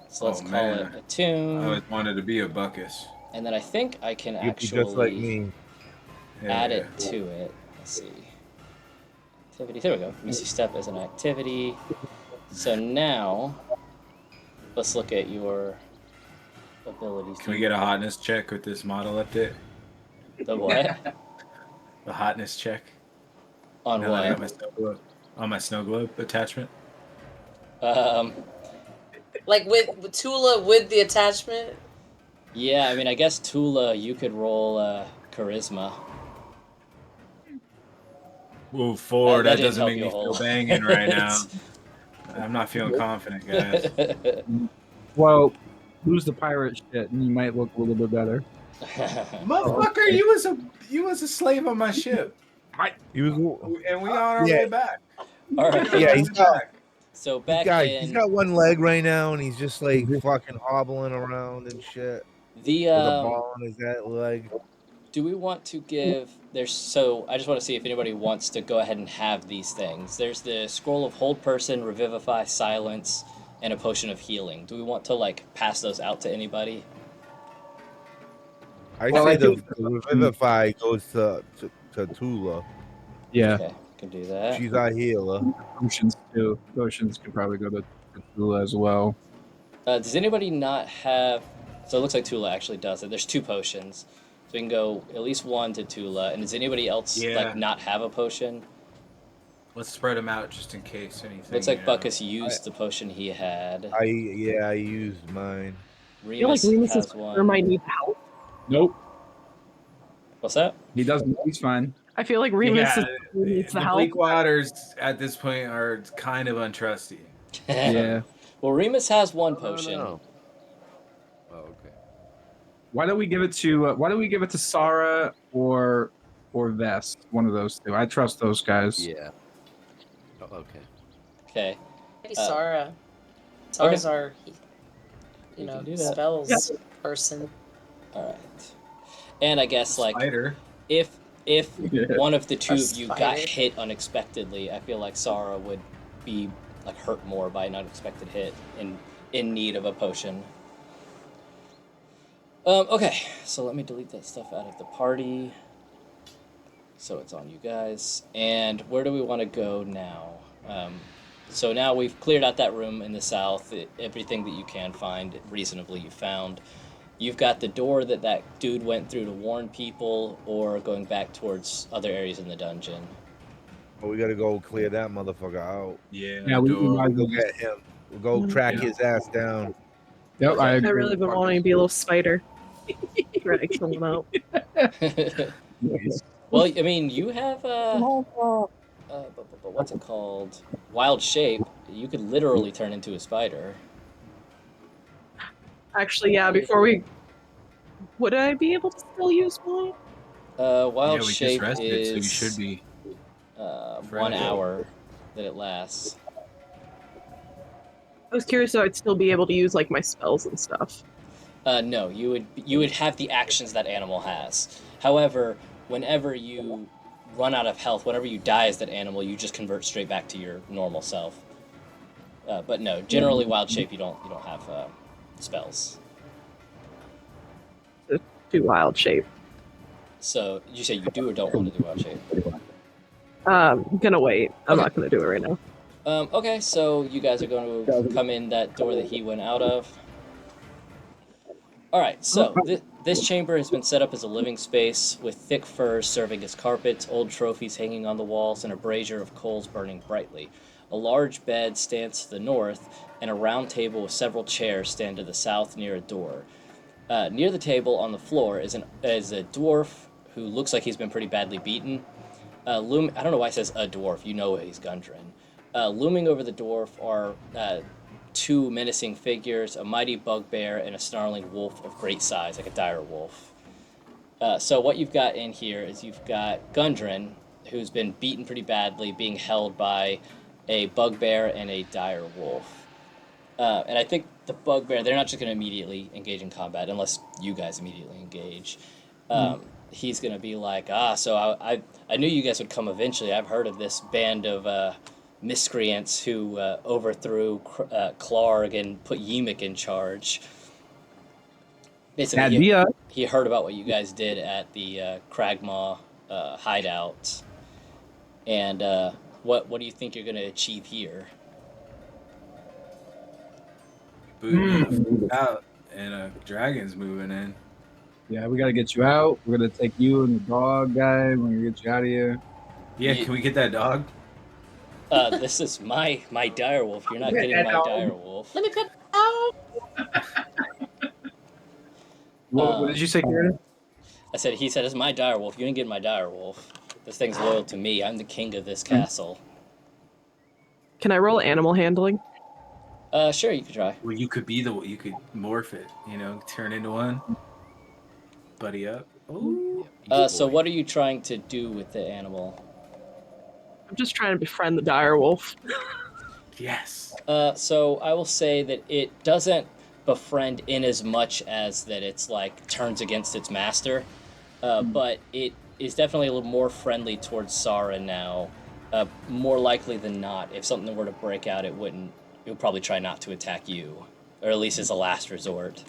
So let's call it Attune. I always wanted to be a Bucus. And then I think I can You'd be just like me. Add it to it. Let's see. Activity. There we go. Misty Step as an activity. So now, let's look at your abilities. Can we get a hotness check with this model update? The what? The hotness check. On now what? On my snow globe attachment. Like with Tula with the attachment? Yeah, I mean, I guess Tula, you could roll charisma. Ooh, 4. That doesn't help make you me a whole feel banging right now. I'm not feeling confident, guys. Well, lose the pirate shit, and you might look a little bit better. Motherfucker, you was a slave on my ship. And we on our way back. All right. Yeah, he's got. So back He's got one leg right now, and he's just fucking hobbling around and shit. The with a ball on his leg. Do we want to give... So I just want to see if anybody wants to go ahead and have these things. There's the Scroll of Hold Person, Revivify, Silence, and a Potion of Healing. Do we want to, like, pass those out to anybody? I say the Revivify goes to Tula. Yeah. Okay, can do that. She's our healer. Potions too. Potions could probably go to Gula as well. Does anybody not have... So it looks like Tula actually does it. There's 2 potions. So we can go at least 1 to Tula. And does anybody else like not have a potion? Let's spread them out just in case anything. Looks like Bucus used the potion he had. I used mine. I feel like Reamus has one. might need help. Nope. What's that? He doesn't. He's fine. I feel like Reamus needs the help. Bleakwaters at this point are kind of untrusty. Yeah. Well, Reamus has 1 potion. Oh, okay. Why don't we give it to Sarra or Vess? One of those 2. I trust those guys. Yeah. Oh, okay. Okay. Maybe Sarra. Sarra's our, spells person. All right. And I guess like Spider. if one of the 2 of you spider. got hit unexpectedly, I feel like Sarra would be like hurt more by an unexpected hit in need of a potion. Okay, so let me delete that stuff out of the party. So it's on you guys. And where do we want to go now? So now we've cleared out that room in the south. Everything that you can find reasonably you found. You've got the door that dude went through to warn people, or going back towards other areas in the dungeon. Oh, we gotta go clear that motherfucker out. Yeah, we might Go get him. We'll go track his ass down. Yep, I agree. I really been wanting to be a little spider. Try to kill him out. Well, I mean, you have what's it called? Wild shape. You could literally turn into a spider. Actually, yeah, would I be able to still use mine? Wild we shape just rested, is so you should be. 1 hour that it lasts. I was curious if I'd still be able to use like my spells and stuff. No, you would have the actions that animal has. However, whenever you run out of health, whenever you die as that animal, you just convert straight back to your normal self. But no, generally wild shape you don't have spells. Do wild shape. So you say you do or don't want to do wild shape? I'm gonna wait. I'm not gonna do it right now. Okay, so you guys are going to come in that door that he went out of. Alright, so this chamber has been set up as a living space, with thick furs serving as carpets, old trophies hanging on the walls, and a brazier of coals burning brightly. A large bed stands to the north, and a round table with several chairs stand to the south near a door. Near the table on the floor is a dwarf who looks like he's been pretty badly beaten. I don't know why it says a dwarf, you know he's Gundren. Looming over the dwarf are 2 menacing figures, a mighty bugbear and a snarling wolf of great size, like a dire wolf. So what you've got in here is you've got Gundren, who's been beaten pretty badly, being held by a bugbear and a dire wolf. And I think the bugbear, they're not just going to immediately engage in combat, unless you guys immediately engage. He's going to be like, so I knew you guys would come eventually. I've heard of this band of miscreants who overthrew Clarg and put Yemek in charge. Basically, he heard about what you guys did at the Cragmaw hideout. And what do you think you're going to achieve here? Boot out, and a dragon's moving in. Yeah, we gotta get you out. We're gonna take you and the dog guy. We're gonna get you out of here. Yeah, can we get that dog? This is my direwolf. You're not getting my direwolf. Let me pet out. What did you say, Curator? He said, it's my direwolf. You ain't getting my direwolf. This thing's loyal to me. I'm the king of this castle. Can I roll animal handling? Sure, you could try. Well, you could morph it, turn into one. Buddy up. Ooh. So what are you trying to do with the animal? I'm just trying to befriend the dire wolf. Yes. So I will say that it doesn't befriend in as much as that it's like turns against its master. but it is definitely a little more friendly towards Sarra now. More likely than not, if something were to break out, it would probably try not to attack you, or at least as a last resort.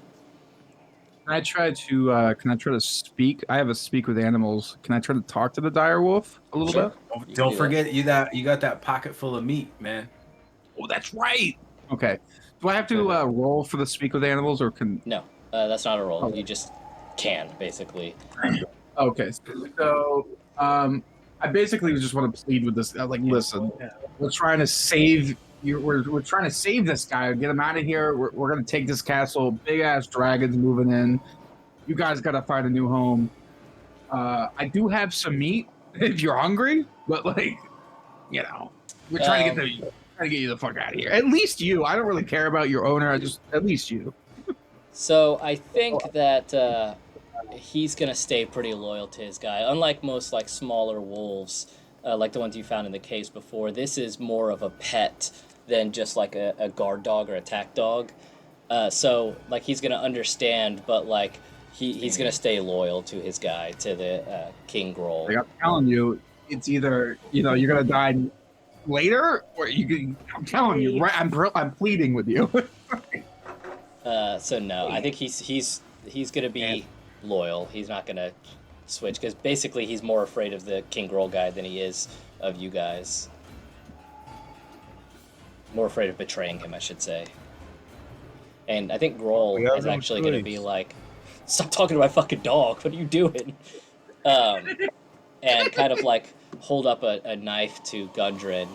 Can I try to speak? I have a speak with animals. Can I try to talk to the dire wolf a little Sure. bit? Oh, You can don't do forget you got that pocket full of meat, man. Oh, that's right. Okay. Do I have to roll for the speak with animals, or can? No, that's not a roll. Okay. You just can, basically. Okay. So, I basically just want to plead with this. Like, listen, we're trying to save you. We're trying to save this guy. Get him out of here. We're gonna take this castle. Big ass dragons moving in. You guys gotta find a new home. I do have some meat if you're hungry, but like, we're trying to get you the fuck out of here. At least you. I don't really care about your owner. At least you. So I think that he's gonna stay pretty loyal to his guy. Unlike most like smaller wolves, like the ones you found in the caves before, this is more of a pet than just like a guard dog or attack dog. So like he's gonna understand, but like he's gonna stay loyal to his guy, to the King Groll. Like I'm telling you, it's either you're gonna die later, or I'm telling you, right? I'm pleading with you. So no, I think he's gonna be loyal. He's not gonna switch because basically he's more afraid of the King Groll guy than he is of you guys. More afraid of betraying him, I should say. And I think Groll is actually gonna be like, "Stop talking to my fucking dog! What are you doing?" And kind of like hold up a knife to Gundren.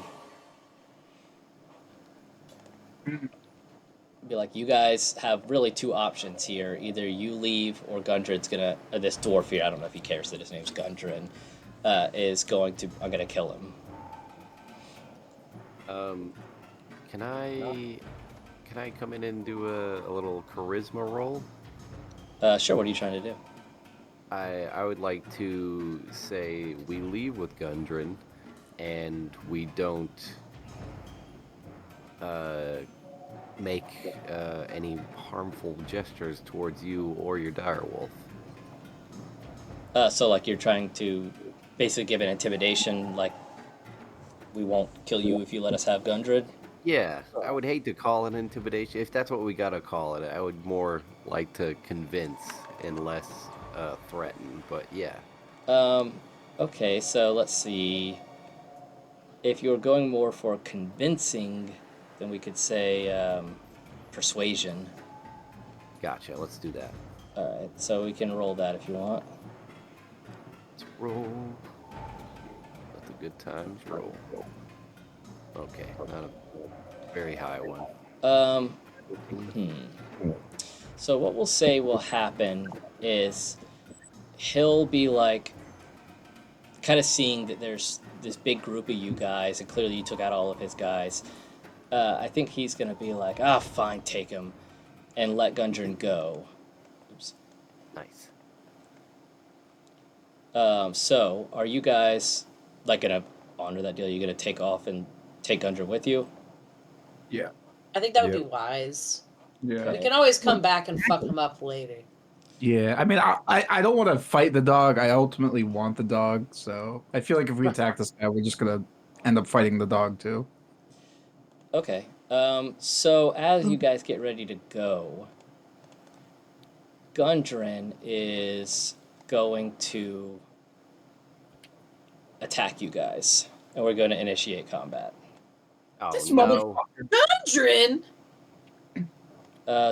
Be like, you guys have really two options here. Either you leave, or Gundren's gonna. This dwarf here, I don't know if he cares that his name's Gundren, is going to. I'm gonna kill him. Can I come in and do a little charisma roll? Sure. What are you trying to do? I would like to say we leave with Gundren, and we don't make any harmful gestures towards you or your direwolf. So like you're trying to basically give an intimidation, like we won't kill you if you let us have Gundren. Yeah, I would hate to call it intimidation. If that's what we gotta call it, I would more like to convince and less threaten. But yeah. Okay, so let's see. If you're going more for convincing, then we could say persuasion. Gotcha. Let's do that. All right, so we can roll that if you want. Let's roll. Let the good times roll. Okay, not a very high one. So what we'll say will happen is he'll be like kind of seeing that there's this big group of you guys, and clearly you took out all of his guys. I think he's gonna be like, fine, take him, and let Gundren go. Oops. Nice. So are you guys like gonna honor that deal? You're gonna take off and take Gundren with you? Yeah. I think that would be wise. Yeah. We can always come back and fuck him up later. Yeah, I mean, I don't want to fight the dog. I ultimately want the dog, so I feel like if we attack this guy, we're just gonna end up fighting the dog too. Okay. So as you guys get ready to go, Gundren is going to attack you guys, and we're going to initiate combat. Oh This no! Gundren!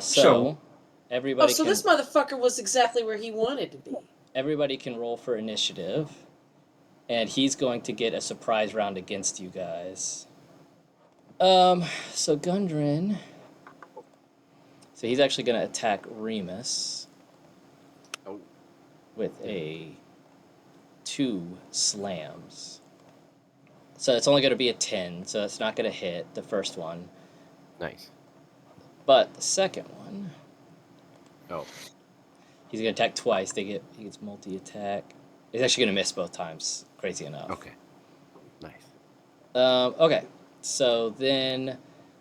So everybody. So this motherfucker was exactly where he wanted to be. Everybody can roll for initiative, and he's going to get a surprise round against you guys. So Gundren. So he's actually going to attack Reamus. Oh. With a 2 slams. So it's only going to be a 10, so that's not going to hit the first one. Nice. But the second one, Oh. he's going to attack twice. He gets multi-attack. He's actually going to miss both times, crazy enough. Okay. Nice. Okay, so then,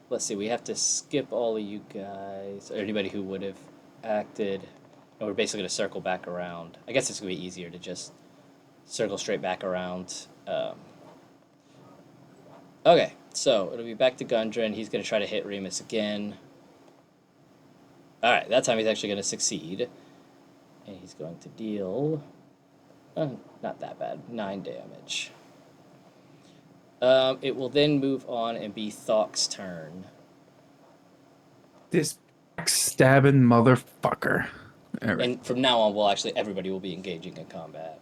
let's see, we have to skip all of you guys, or anybody who would have acted. And we're basically going to circle back around. I guess it's going to be easier to just circle straight back around. Okay, so it'll be back to Gundren. He's going to try to hit Reamus again. Alright, that time he's actually going to succeed. And he's going to deal... not that bad. 9 damage. It will then move on and be Thokk's turn. This stabbing motherfucker. Right. And from now on, everybody will be engaging in combat.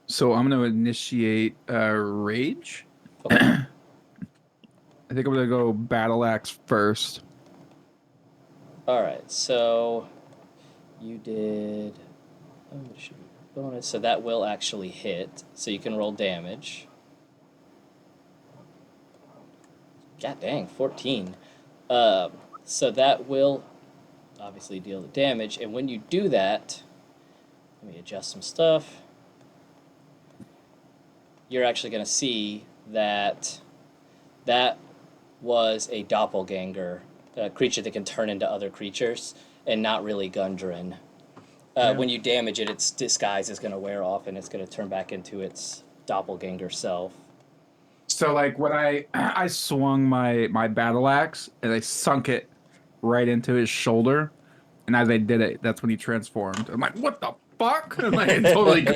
So I'm going to initiate Rage. Okay. I think I'm going to go Battle Axe first. Alright, so you did... Oh, it should be bonus. So that will actually hit. So you can roll damage. God dang, 14. So that will obviously deal the damage. And when you do that, let me adjust some stuff. You're actually going to see that that was a doppelganger, a creature that can turn into other creatures, and not really Gundren. When you damage it, its disguise is going to wear off, and it's going to turn back into its doppelganger self. So, like, when I swung my battle axe, and I sunk it right into his shoulder, and as I did it, that's when he transformed. I'm like, what the fuck? I'm like, it totally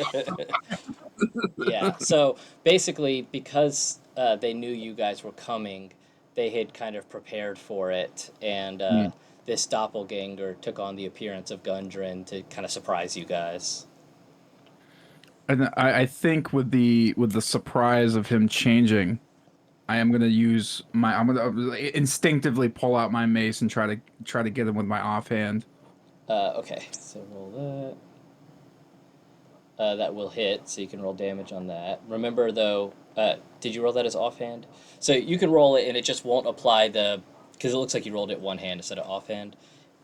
Yeah, so basically, because they knew you guys were coming, they had kind of prepared for it, and this doppelganger took on the appearance of Gundren to kind of surprise you guys. And I think with the surprise of him changing, I'm gonna instinctively pull out my mace and try to get him with my offhand. Okay, so roll that. That will hit, so you can roll damage on that. Remember, though, did you roll that as offhand? So you can roll it, and it just won't apply because it looks like you rolled it one hand instead of offhand.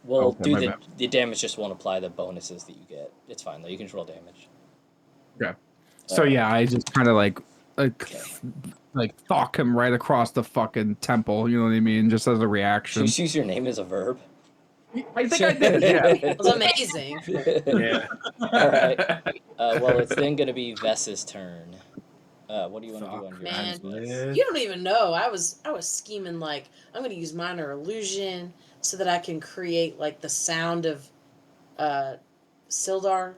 We'll do the damage, just won't apply the bonuses that you get. It's fine, though. You can just roll damage. Okay. So yeah, I just kind of like Thokk him right across the fucking temple. You know what I mean? Just as a reaction. Should you use your name as a verb? I think I did. Yeah. It was amazing. Yeah. All right. Well, it's then going to be Vess's turn. What do you want to do on your Man, turn? you don't even know. I was scheming like I'm going to use minor illusion so that I can create like the sound of Sildar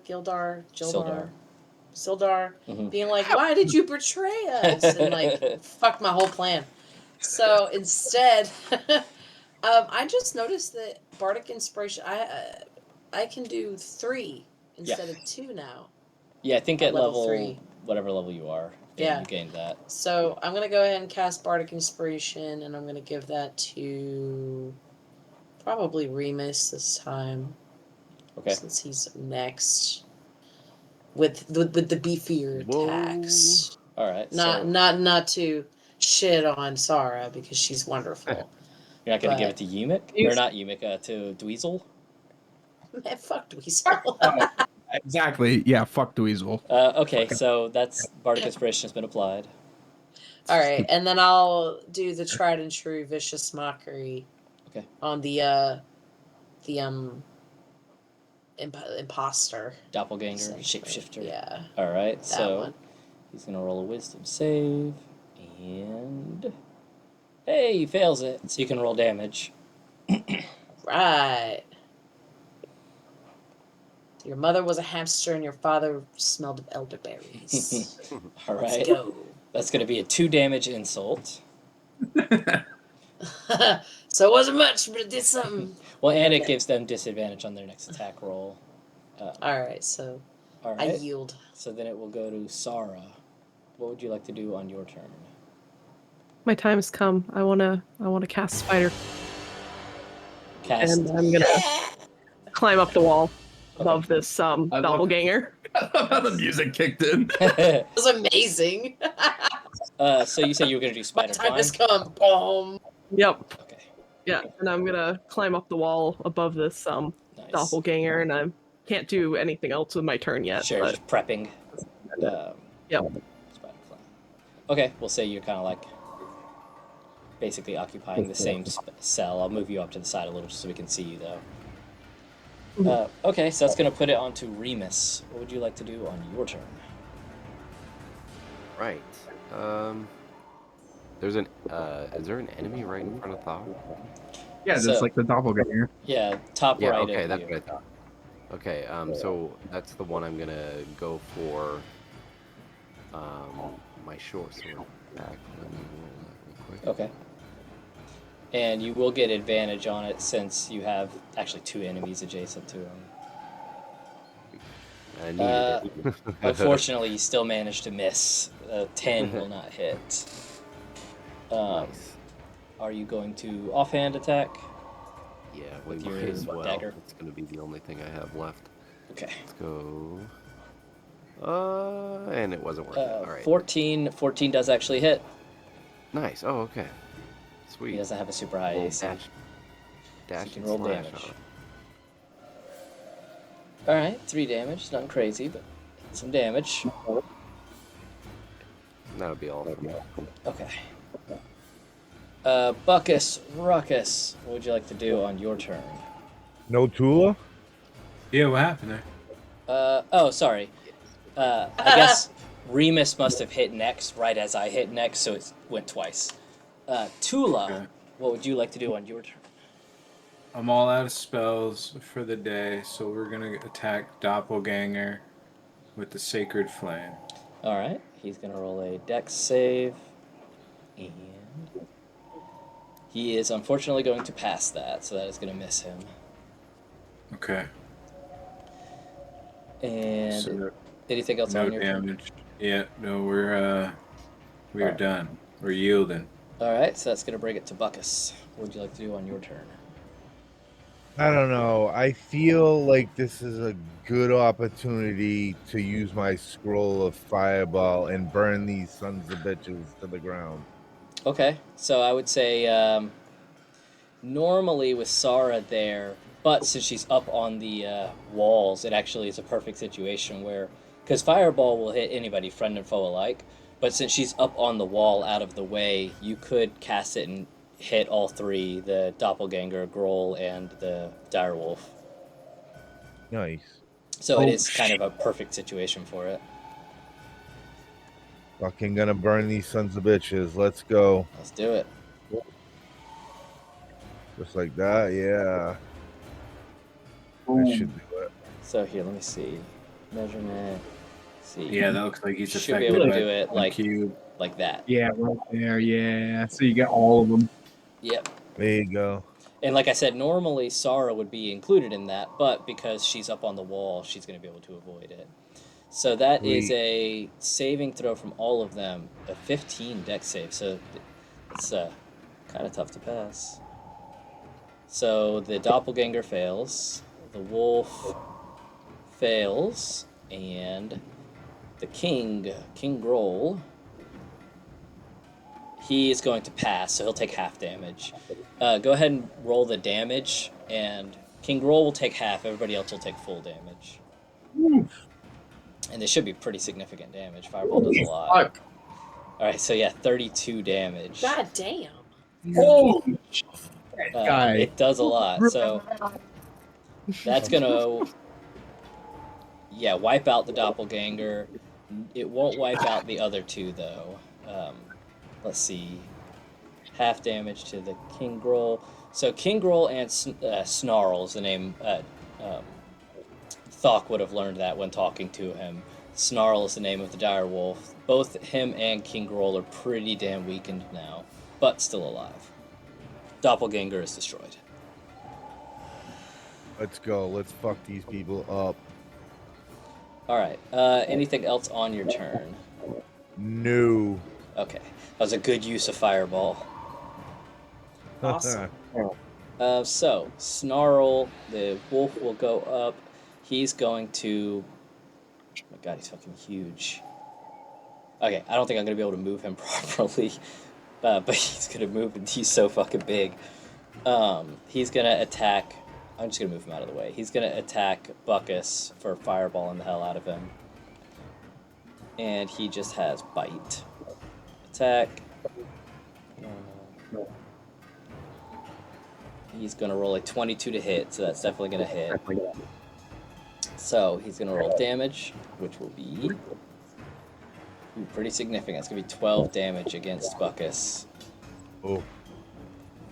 being like, why did you betray us? And like, fuck my whole plan. So instead, I just noticed that Bardic Inspiration, I can do 3 instead of 2 now. Yeah, I think at level 3. Whatever level you are, you gained that. So I'm going to go ahead and cast Bardic Inspiration, and I'm going to give that to probably Reamus this time. Okay. Since he's next. With the beefier attacks. All right. Not to shit on Sarra because she's wonderful. You're not going to give it to Yumik? Or not Yumik, to Dweezil? Man, fuck Dweezil. Exactly. Yeah, fuck Dweezil. Okay, so that's Bardic Inspiration has been applied. All right, and then I'll do the tried and true Vicious Mockery. Okay. On the imposter. Doppelganger, shapeshifter. Yeah. All right, so one. he's going to roll a wisdom save. And... Hey, he fails it. So you can roll damage. Right. Your mother was a hamster and your father smelled of elderberries. All right. Let's go. That's going to be a 2 damage insult. So it wasn't much, but it did something. Well, and it gives them disadvantage on their next attack roll. Alright, so I yield. So then it will go to Sarra. What would you like to do on your turn? My time has come. I wanna cast Spider. Cast. And I'm gonna climb up the wall above this doppelganger. The music kicked in. It was amazing. So you said you were going to do spider My time climb? has come. Boom. Yep. Okay. Yeah, and I'm gonna climb up the wall above this Nice. doppelganger, and I can't do anything else with my turn yet. Sure, but just prepping. Yep. Spider climb. Okay, we'll say you're kind of like basically occupying the same cell. I'll move you up to the side a little just so we can see you, though. Okay, so that's going to put it onto Reamus. What would you like to do on your turn? Right. There's an is there an enemy right in front of Thokk? Yeah, So- there's like the doppelganger. Yeah, top Yeah, right okay, of that's you. what I thought. Okay, so that's the one I'm gonna go for. My short sword back. Let me roll that real quick. Okay. And you will get advantage on it since you have actually 2 enemies adjacent to him. I needed it. Unfortunately, you still managed to miss. 10 will not hit. Nice. Are you going to offhand attack? Yeah, we with might your as well. dagger? It's gonna be the only thing I have left. Okay. Let's go. And it wasn't working. All right. 14 does actually hit. Nice. Oh, okay. He Sweet. doesn't have a super high Roll AC. dash you can and roll slash damage. on it. Alright, 3 damage. Nothing crazy, but some damage. That'll be all for me. Okay. Bucus, Rucus, what would you like to do on your turn? No Tula? Yeah, what happened there? Oh, sorry. I guess Reamus must have hit next right as I hit next, so it went twice. Tula, Okay. what would you like to do on your turn? I'm all out of spells for the day, so we're gonna attack Doppelganger with the Sacred Flame. Alright, he's gonna roll a dex save. And he is unfortunately going to pass that, so that is gonna miss him. Okay. And So anything else no on your turn? damage. Yeah, no, we're Alright. done. We're yielding. Alright, so that's gonna bring it to Buckus. What would you like to do on your turn? I don't know. I feel like this is a good opportunity to use my scroll of fireball and burn these sons of bitches to the ground. Okay, so I would say normally with Sarra there, but since she's up on the walls, it actually is a perfect situation where, because Fireball will hit anybody, friend and foe alike, but since she's up on the wall out of the way, you could cast it and hit all 3, the Doppelganger, Groll, and the Direwolf. Nice. So it is kind of a perfect situation for it. Fucking gonna burn these sons of bitches. Let's go. Let's do it. Just like that, yeah. Boom. That should do it. So here, let me see. Measurement. See. Yeah, that looks like he's You should be affected able to by do it one like cube. that. Yeah, right there. Yeah. So you get all of them. Yep. There you go. And like I said, normally Sarra would be included in that, but because she's up on the wall, she's going to be able to avoid it. So that is Sweet. a saving throw from all of them, a 15 dex save. So it's kind of tough to pass. So the Doppelganger fails, the Wolf fails, and the King Groll, he is going to pass, so he'll take half damage. Go ahead and roll the damage, and King Groll will take half, everybody else will take full damage. And this should be pretty significant damage. Fireball does a lot. Fuck. Alright, so yeah, 32 damage. God damn. Holy shit, guy. It does a lot, so that's gonna wipe out the Doppelganger. It won't wipe out the other 2 though. Let's see. Half damage to the King Groll. So King Groll and Snarl is the name. Thokk would have learned that when talking to him. Snarl is the name of the direwolf. Both him and King Groll are pretty damn weakened now, but still alive. Doppelganger is destroyed. Let's go. Let's fuck these people up. Alright, anything else on your turn? No. Okay, that was a good use of Fireball. Awesome. So, Snarl, the wolf will go up. He's going to... Oh my god, he's fucking huge. Okay, I don't think I'm going to be able to move him properly. But he's going to move, and he's so fucking big. He's going to attack... I'm just going to move him out of the way. He's going to attack Buckus for fireballing the hell out of him. And he just has Bite. Attack. He's going to roll a 22 to hit, so that's definitely going to hit. So he's going to roll damage, which will be pretty significant. It's going to be 12 damage against Bucus. Oh.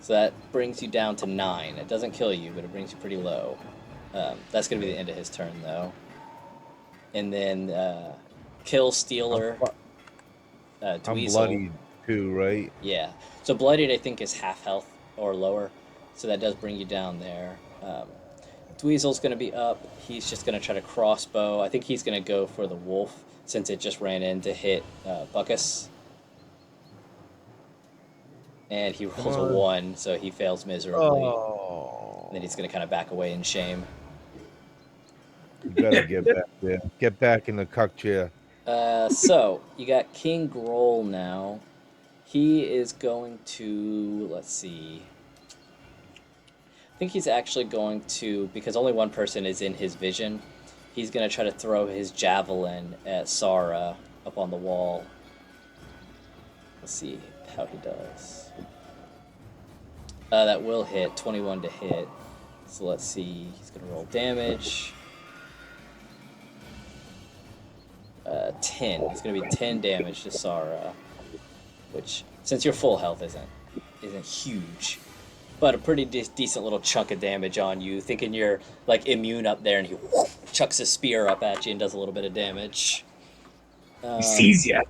So that brings you down to 9. It doesn't kill you, but it brings you pretty low. That's going to be the end of his turn, though. And then kill Stealer. I'm Dweezil. bloodied too, right? Yeah. So bloodied, I think, is half health or lower. So that does bring you down there. Dweezil's going to be up. He's just going to try to crossbow. I think he's going to go for the wolf since it just ran in to hit Bucus. And he rolls a 1, so he fails miserably. Oh. And then he's going to kind of back away in shame. You gotta get back there. Get back in the cuck chair. So, you got King Groll now. He is going to, let's see. I think he's actually going to, because only one person is in his vision, he's going to try to throw his javelin at Sarra up on the wall. Let's see how he does. That will hit, 21 to hit. So let's see, he's going to roll damage. 10. It's going to be 10 damage to Sarra, which, since your full health isn't huge, but a pretty decent little chunk of damage on you, thinking you're, like, immune up there, and he chucks his spear up at you and does a little bit of damage. He sees you.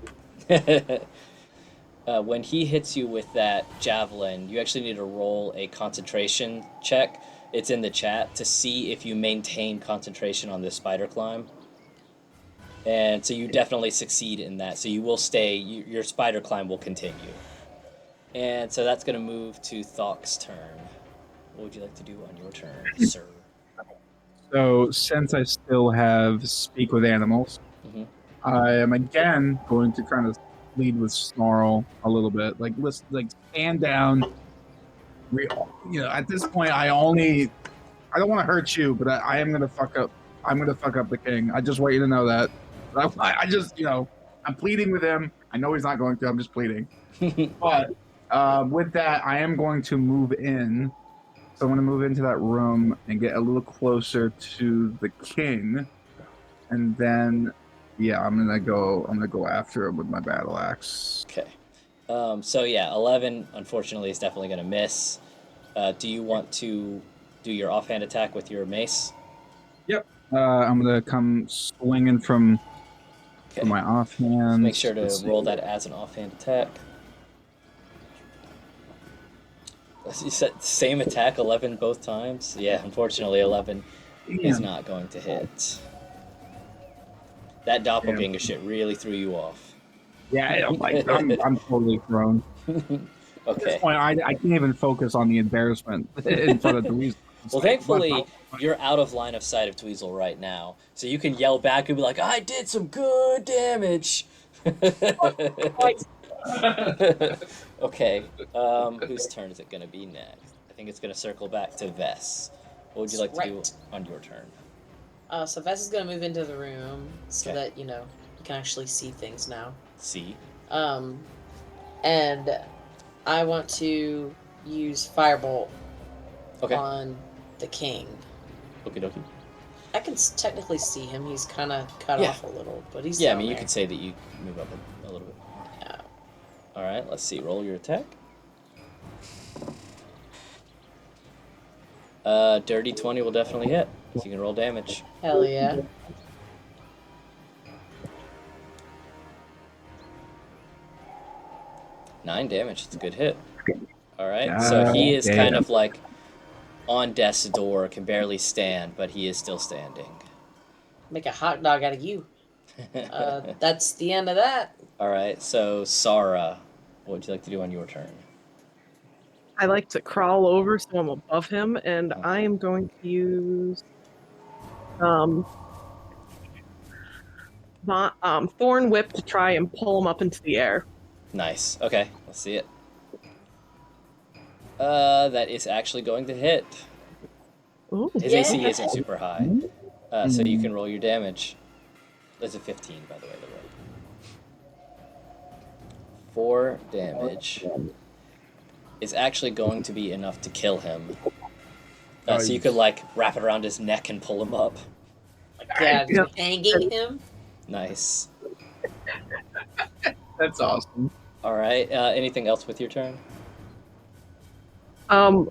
When he hits you with that javelin, you actually need to roll a concentration check. It's in the chat to see if you maintain concentration on this spider climb. And so you definitely succeed in that. So you will stay, your spider climb will continue. And so that's going to move to Thokk's turn. What would you like to do on your turn, sir? So since I still have Speak with Animals, I am again going to kind of lead with Snarl a little bit. Like, listen, like stand down. At this point, I don't want to hurt you, but I am going to fuck up. I'm going to fuck up the king. I just want you to know that. I just, I'm pleading with him. I know he's not going to. I'm just pleading. But with that, I am going to move in. So I'm going to move into that room and get a little closer to the king. And then, yeah, I'm going to go after him with my battle axe. Okay. So yeah, 11, unfortunately, is definitely going to miss. Do you want to do your offhand attack with your mace? Yep. I'm going to come swinging from my offhand. Make sure to roll that as an offhand attack. You said same attack, 11 both times? Yeah, unfortunately, 11 is not going to hit. That doppelganger shit really threw you off. Yeah, I'm totally thrown. Okay. At this point, I can't even focus on the embarrassment in front of Dweezil. Well, thankfully, you're out of line of sight of Dweezil right now, so you can yell back and be like, I did some good damage! Okay, whose turn is it going to be next? I think it's going to circle back to Vess. What would you like to do on your turn? So Vess is going to move into the room so that, you can actually see things now. See? And I want to use Firebolt on the king. Okie dokie. I can technically see him. He's kind of cut off a little, but he's I mean, you could say that you move up a little bit. Yeah. All right, let's see. Roll your attack. Dirty 20 will definitely hit, so you can roll damage. Hell yeah. Nine damage. It's a good hit. All right, so he is kind of like on death's door, can barely stand, but he is still standing. Make a hot dog out of you. That's the end of that. All right, so Sarra, what would you like to do on your turn? I like to crawl over so I'm above him, and I am going to use Thorn Whip to try and pull him up into the air. Nice. Okay, let's see it. That is actually going to hit. Ooh. His AC isn't super high, so you can roll your damage. That's a 15, by the way. 4 damage is actually going to be enough to kill him. So you could like wrap it around his neck and pull him up. Yeah, hanging him. Nice. That's awesome. All right. Anything else with your turn? I'm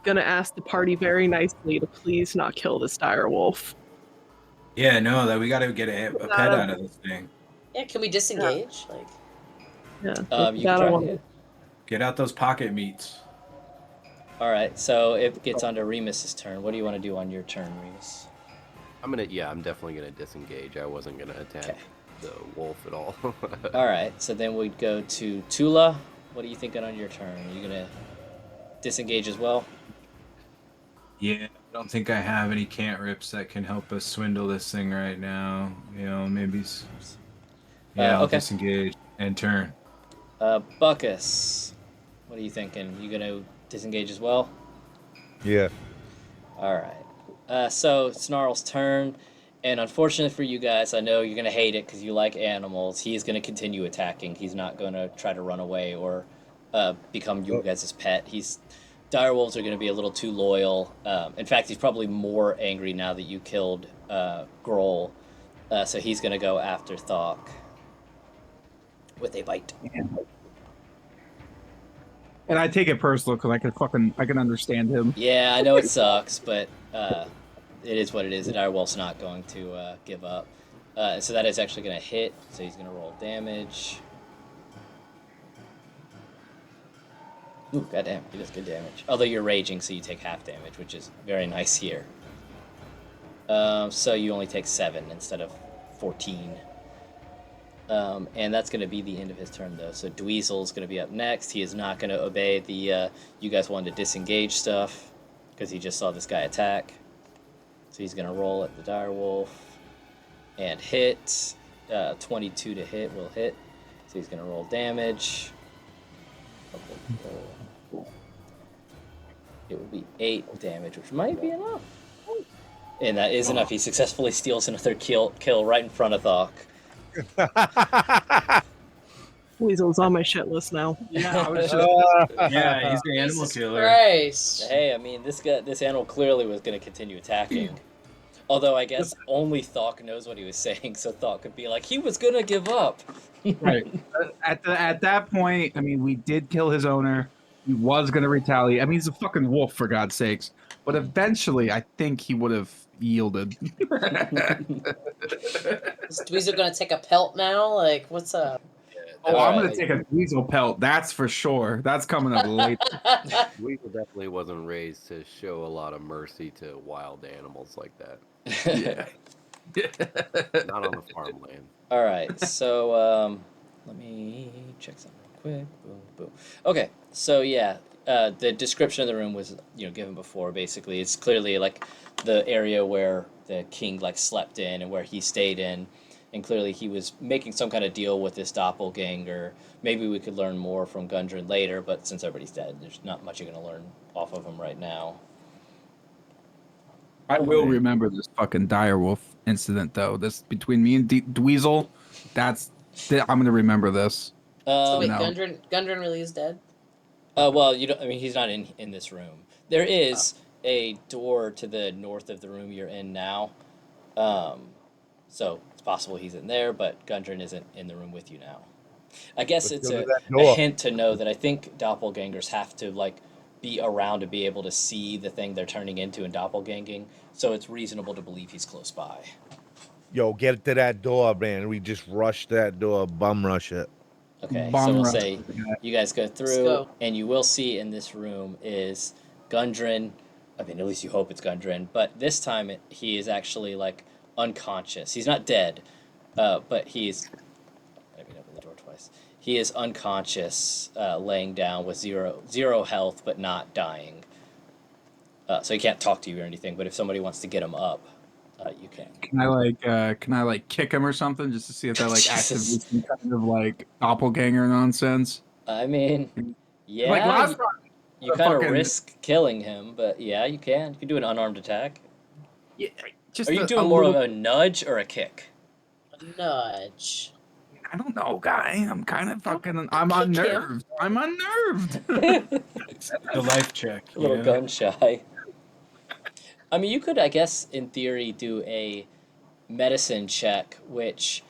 gonna ask the party very nicely to please not kill this dire wolf. Yeah, no, that we got to get a pet out of this thing. Yeah, can we disengage? Like, Yeah. You can try it. Get out those pocket meats. All right. So it gets onto Remus's turn. What do you want to do on your turn, Remus? I'm definitely gonna disengage. I wasn't gonna attack the wolf at all. All right. So then we'd go to Tula. What are you thinking on your turn? Are you gonna disengage as well? Yeah, I don't think I have any cantrips that can help us swindle this thing right now. You know, maybe. Yeah, I'll disengage and turn. Bucus, what are you thinking? You gonna disengage as well? Yeah. All right. So Snarl's turn, and unfortunately for you guys, I know you're gonna hate it because you like animals. He is gonna continue attacking. He's not gonna try to run away or become you guys' pet. Direwolves are going to be a little too loyal. In fact, he's probably more angry now that you killed Grohl. So he's going to go after Thokk with a bite. And I take it personal because I can understand him. Yeah, I know it sucks, but it is what it is. The direwolf's not going to give up. So that is actually going to hit. So he's going to roll damage. Ooh, goddamn, he does good damage. Although you're raging, so you take half damage, which is very nice here. So you only take 7 instead of 14. And that's going to be the end of his turn, though. So Dweezil's going to be up next. He is not going to obey the you guys wanted to disengage stuff, because he just saw this guy attack. So he's going to roll at the direwolf and hit. 22 to hit will hit. So he's going to roll damage. It will be 8 damage, which might be enough. And that is enough. He successfully steals another kill right in front of Thokk. Weasel's on my shit list now. Yeah, Yeah, he's the animal Jesus killer. Christ. Hey, I mean, this animal clearly was going to continue attacking. Although I guess only Thokk knows what he was saying, so Thokk could be like, he was going to give up. Right. At that point, I mean, we did kill his owner. He was going to retaliate. I mean, he's a fucking wolf, for God's sakes. But eventually, I think he would have yielded. Is Dweezil gonna take a pelt now? Like, what's up? Oh, I'm going to take a weasel pelt. That's for sure. That's coming up later. Weasel definitely wasn't raised to show a lot of mercy to wild animals like that. Yeah. Not on the farmland. All right, so let me check something real quick. Boom, boom. Okay, so yeah, the description of the room was given before. Basically, it's clearly like the area where the king like slept in and where he stayed in, and clearly he was making some kind of deal with this doppelganger. Maybe we could learn more from Gundren later, but since everybody's dead, there's not much you're gonna learn off of him right now. I will remember this fucking direwolf incident, though. This between me and Dweezil, I'm going to remember this. So wait, No. Gundren really is dead? Well, he's not in this room. There is a door to the north of the room you're in now. So it's possible he's in there, but Gundren isn't in the room with you now. I guess it's a hint to know that I think doppelgangers have to like be around to be able to see the thing they're turning into in doppelganging, so it's reasonable to believe he's close by. Yo, get to that door, man. We just rush that door, bum rush it. Okay, so we'll say you guys go through, and you will see in this room is Gundren. I mean, at least you hope it's Gundren, but this time he is actually like unconscious. He's not dead, but he's. I mean, open the door twice. He is unconscious, laying down with zero health, but not dying. So he can't talk to you or anything. But if somebody wants to get him up, you can. Can I kick him or something just to see if that activates some kind of doppelganger nonsense? I mean, yeah. Like last time, you kind of risk killing him, but yeah, you can. You can do an unarmed attack. Yeah, Are you doing more of a nudge or a kick? A nudge. I don't know, guy. I'm kind of fucking. I'm unnerved. I'm unnerved. The life check. A little gun shy. I mean, you could, I guess, in theory, do a medicine check, which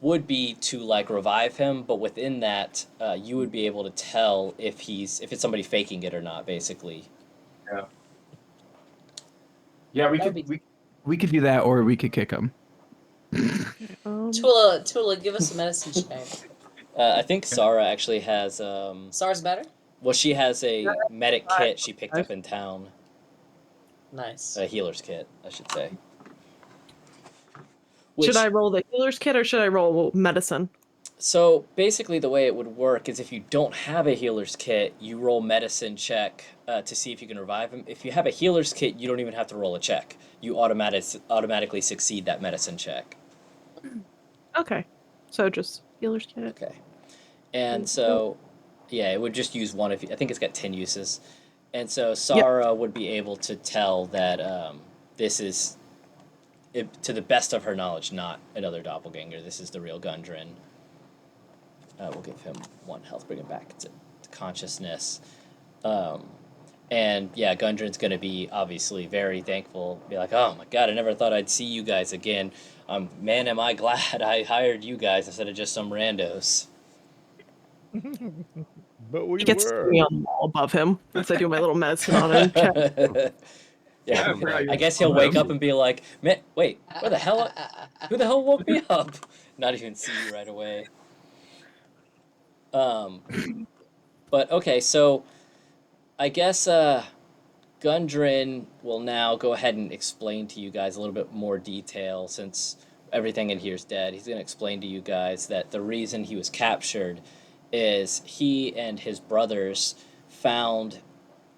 would be to like revive him, but within that, you would be able to tell if it's somebody faking it or not, basically. Yeah. Yeah, That would be we could do that, or we could kick him. Tula, give us a medicine check. I think Sarra actually has. SARS better? Well, she has a medic kit she picked up in town. Nice. A healer's kit, I should say. Should I roll the healer's kit or should I roll medicine? So basically, the way it would work is if you don't have a healer's kit, you roll medicine check to see if you can revive him. If you have a healer's kit, you don't even have to roll a check. You automatically succeed that medicine check. Okay, so just healer's kit. Okay, and so yeah, it would just use one if I think it's got 10 uses, and so Sarra would be able to tell that this is, to the best of her knowledge, not another doppelganger. This is the real Gundren. We'll give him 1 health, bring him back to consciousness. And yeah, Gundren's going to be obviously very thankful. Be like, oh my god, I never thought I'd see you guys again. Man, am I glad I hired you guys instead of just some randos. But we He gets were. me on the wall above him as I do my little medicine on him. Check. Yeah, I guess he'll wake up and be like, man, wait, who the hell woke me up? Not even see you right away. But okay, so I guess Gundren will now go ahead and explain to you guys a little bit more detail since everything in here is dead. He's going to explain to you guys that the reason he was captured is he and his brothers found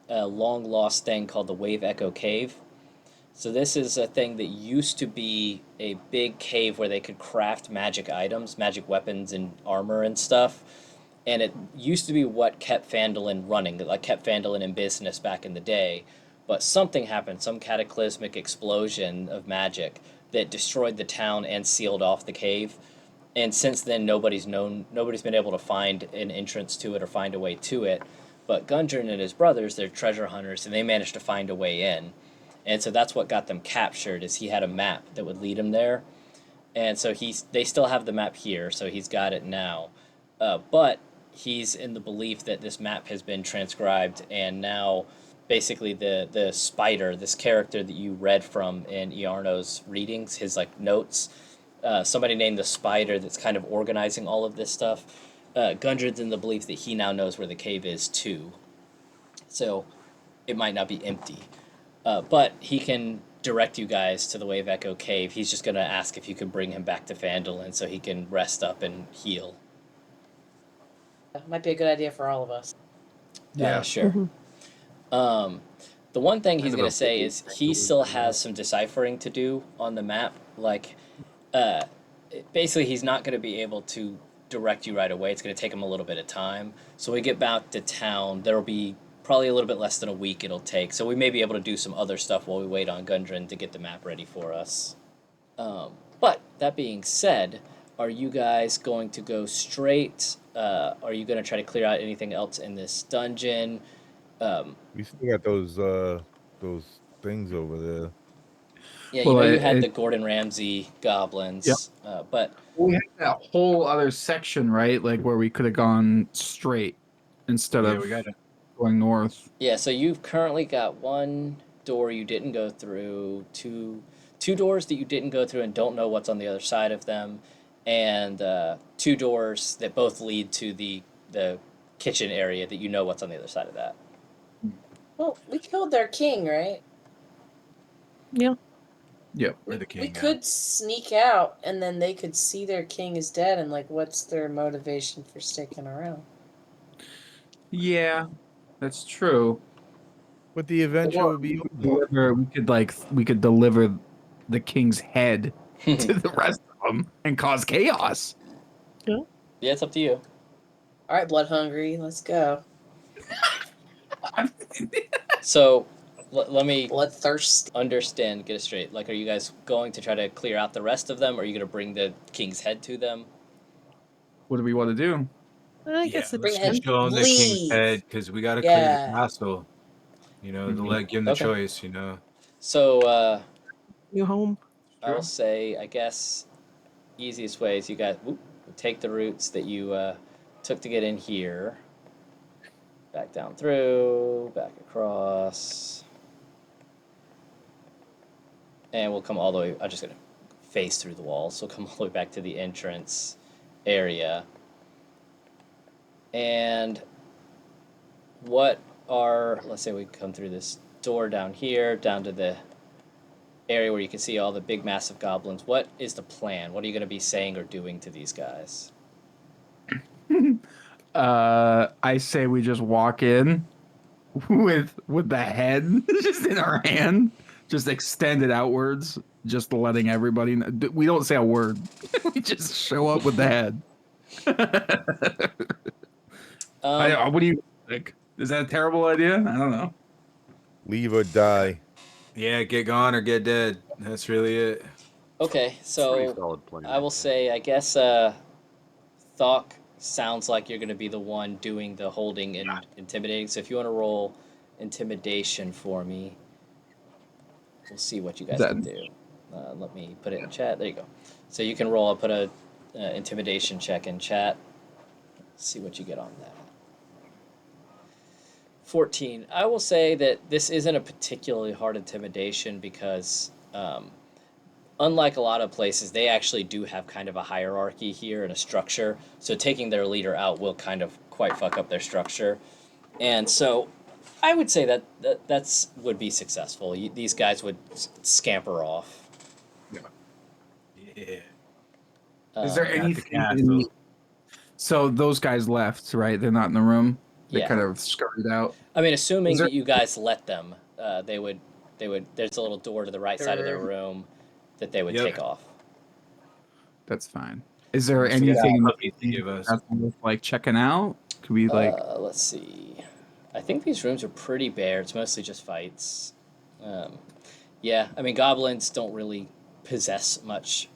a long-lost thing called the Wave Echo Cave. So this is a thing that used to be a big cave where they could craft magic items, magic weapons and armor and stuff. And it used to be what kept Phandelver running, like kept Phandelver in business back in the day. But something happened, some cataclysmic explosion of magic that destroyed the town and sealed off the cave. And since then, nobody's been able to find an entrance to it or find a way to it. But Gundren and his brothers, they're treasure hunters, and they managed to find a way in. And so that's what got them captured, is he had a map that would lead him there. And so they still have the map here, so he's got it now. But he's in the belief that this map has been transcribed, and now basically the spider, this character that you read from in Iarno's readings, his like notes, somebody named the spider that's kind of organizing all of this stuff. Gundren's in the belief that he now knows where the cave is too. So it might not be empty. But he can direct you guys to the Wave Echo Cave. He's just going to ask if you could bring him back to Phandelver so he can rest up and heal. Might be a good idea for all of us. Yeah, sure. The one thing he's going to say is he still has some deciphering to do on the map. Like, basically, he's not going to be able to direct you right away. It's going to take him a little bit of time. So when we get back to town, there will be probably a little bit less than a week it'll take. So we may be able to do some other stuff while we wait on Gundren to get the map ready for us. But that being said, are you guys going to go straight? Are you going to try to clear out anything else in this dungeon? We still got those things over there. Yeah, you had the Gordon Ramsay goblins. Yep. But we had that whole other section, right? Like where we could have gone straight instead of going north. Yeah, so you've currently got one door you didn't go through, two doors that you didn't go through and don't know what's on the other side of them, and 2 doors that both lead to the kitchen area that you know what's on the other side of that. Well, we killed their king, right? Yeah. Yep. We're the king. We could sneak out, and then they could see their king is dead, and like, what's their motivation for sticking around? Yeah, that's true. But the adventure would be we could deliver the king's head to the rest of them and cause chaos. Yeah, it's up to you. All right, blood hungry, let's go. So, let me bloodthirst. Understand, get it straight. Like, are you guys going to try to clear out the rest of them, or are you going to bring the king's head to them? What do we want to do? I guess let's just show him the king's head, because we got to clear the castle. You know, to give him the choice, you know. So New home. I'll say, I guess, easiest way is you guys take the routes that you took to get in here. Back down through, back across. And we'll come all the way, I'm just going to face through the walls, so come all the way back to the entrance area. And let's say we come through this door down here, down to the area where you can see all the big massive goblins. What is the plan? What are you going to be saying or doing to these guys? I say we just walk in with the head just in our hand, just extended outwards, just letting everybody know. We don't say a word. We just show up with the head. What do you think? Is that a terrible idea? I don't know. Leave or die. Yeah, get gone or get dead. That's really it. Okay, Pretty so solid plan. I will say, I guess, Thokk sounds like you're going to be the one doing the holding and intimidating. So if you want to roll intimidation for me, we'll see what you guys can do. Let me put it in chat. There you go. So you can roll. I'll put a intimidation check in chat. See what you get on that. 14. I will say that this isn't a particularly hard intimidation because, unlike a lot of places, they actually do have kind of a hierarchy here and a structure. So taking their leader out will kind of quite fuck up their structure. And so I would say that would be successful. These guys would scamper off. Yeah. Is there Got the anything? castle. So those guys left, right? They're not in the room. They Yeah. kind of scurried out. I mean, assuming that you guys let them, they would. There's a little door to the right side of their room that they would take off. That's fine. Is there So anything in puppies to give us. that's worth like checking out? Could we like? Let's see. I think these rooms are pretty bare. It's mostly just fights. Yeah, I mean, goblins don't really possess much,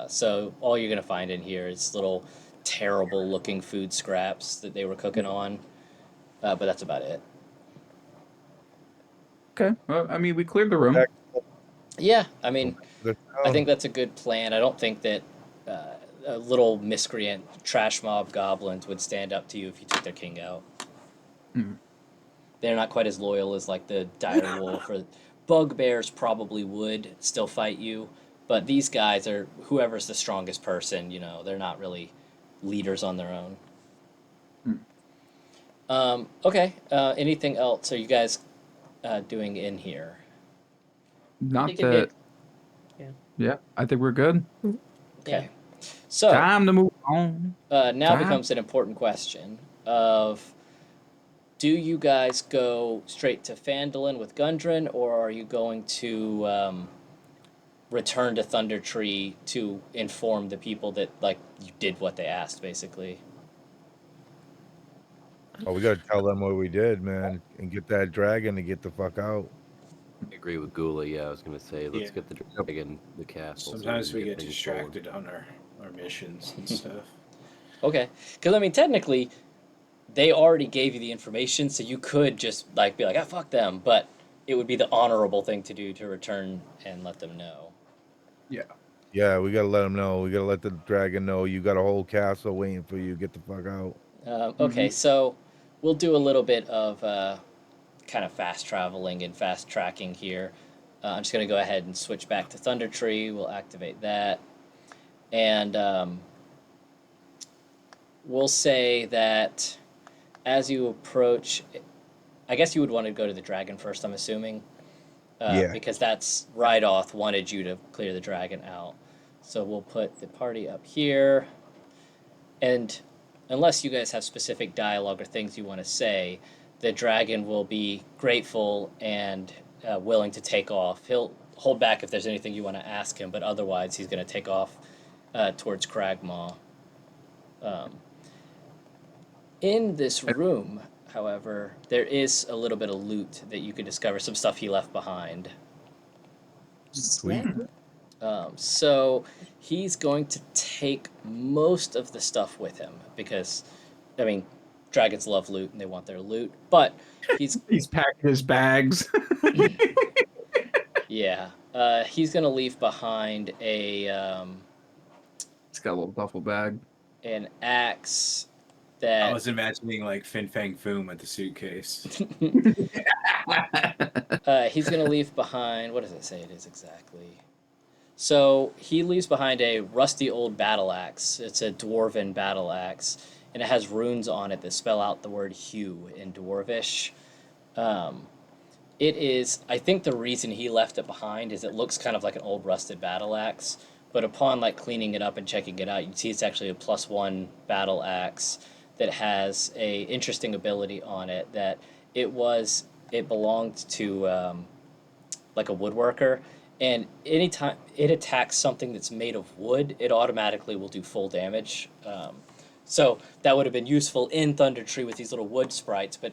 so all you're gonna find in here is little terrible-looking food scraps that they were cooking on, but that's about it. Okay. Well, I mean, we cleared the room. Yeah, I mean, I think that's a good plan. I don't think that a little miscreant trash mob goblins would stand up to you if you took their king out. Mhm. They're not quite as loyal as like the dire wolf or bugbears probably would still fight you, but these guys are whoever's the strongest person. You know, they're not really leaders on their own. Okay. Anything else? Are you guys doing in here? Not that. Yeah, I think we're good. Okay. So Time to move on. now becomes an important question of, do you guys go straight to Phandelver with Gundren, or are you going to return to Thunder Tree to inform the people that like you did what they asked, basically? Oh, we gotta tell them what we did, man, and get that dragon to get the fuck out. I agree with Gula. Yeah, I was gonna say let's get the dragon, the castle. Sometimes so we can get things distracted on our missions and stuff. Okay, because I mean, technically, they already gave you the information, so you could just like be like, "Ah, fuck them," but it would be the honorable thing to do to return and let them know. Yeah, we gotta let them know. We gotta let the dragon know you got a whole castle waiting for you. Get the fuck out. Okay, so we'll do a little bit of kind of fast traveling and fast tracking here. I'm just going to go ahead and switch back to Thunder Tree. We'll activate that. And we'll say that as you approach, I guess you would want to go to the dragon first, I'm assuming. Yeah. Because that's Rydoth wanted you to clear the dragon out. So we'll put the party up here. And unless you guys have specific dialogue or things you want to say, the dragon will be grateful and willing to take off. He'll hold back if there's anything you want to ask him, but otherwise he's going to take off towards Cragmaw. In this room, however, there is a little bit of loot that you could discover, some stuff he left behind. Sweet. So he's going to take most of the stuff with him because, I mean, dragons love loot and they want their loot, but he's packed his bags. Yeah. He's gonna leave behind He's got a little duffel bag. an axe I that was imagining like Fin Fang Foom with the suitcase. he's gonna leave behind. What does it say it is exactly? So he leaves behind a rusty old battle axe. It's a dwarven battle axe, and it has runes on it that spell out the word "hue" in dwarvish. Um, it is. I think the reason he left it behind is it looks kind of like an old rusted battle axe, but upon like cleaning it up and checking it out, you see it's actually a +1 battle axe that has a interesting ability on it that it belonged to like a woodworker, and anytime it attacks something that's made of wood, it automatically will do full damage. So that would have been useful in Thunder Tree with these little wood sprites, but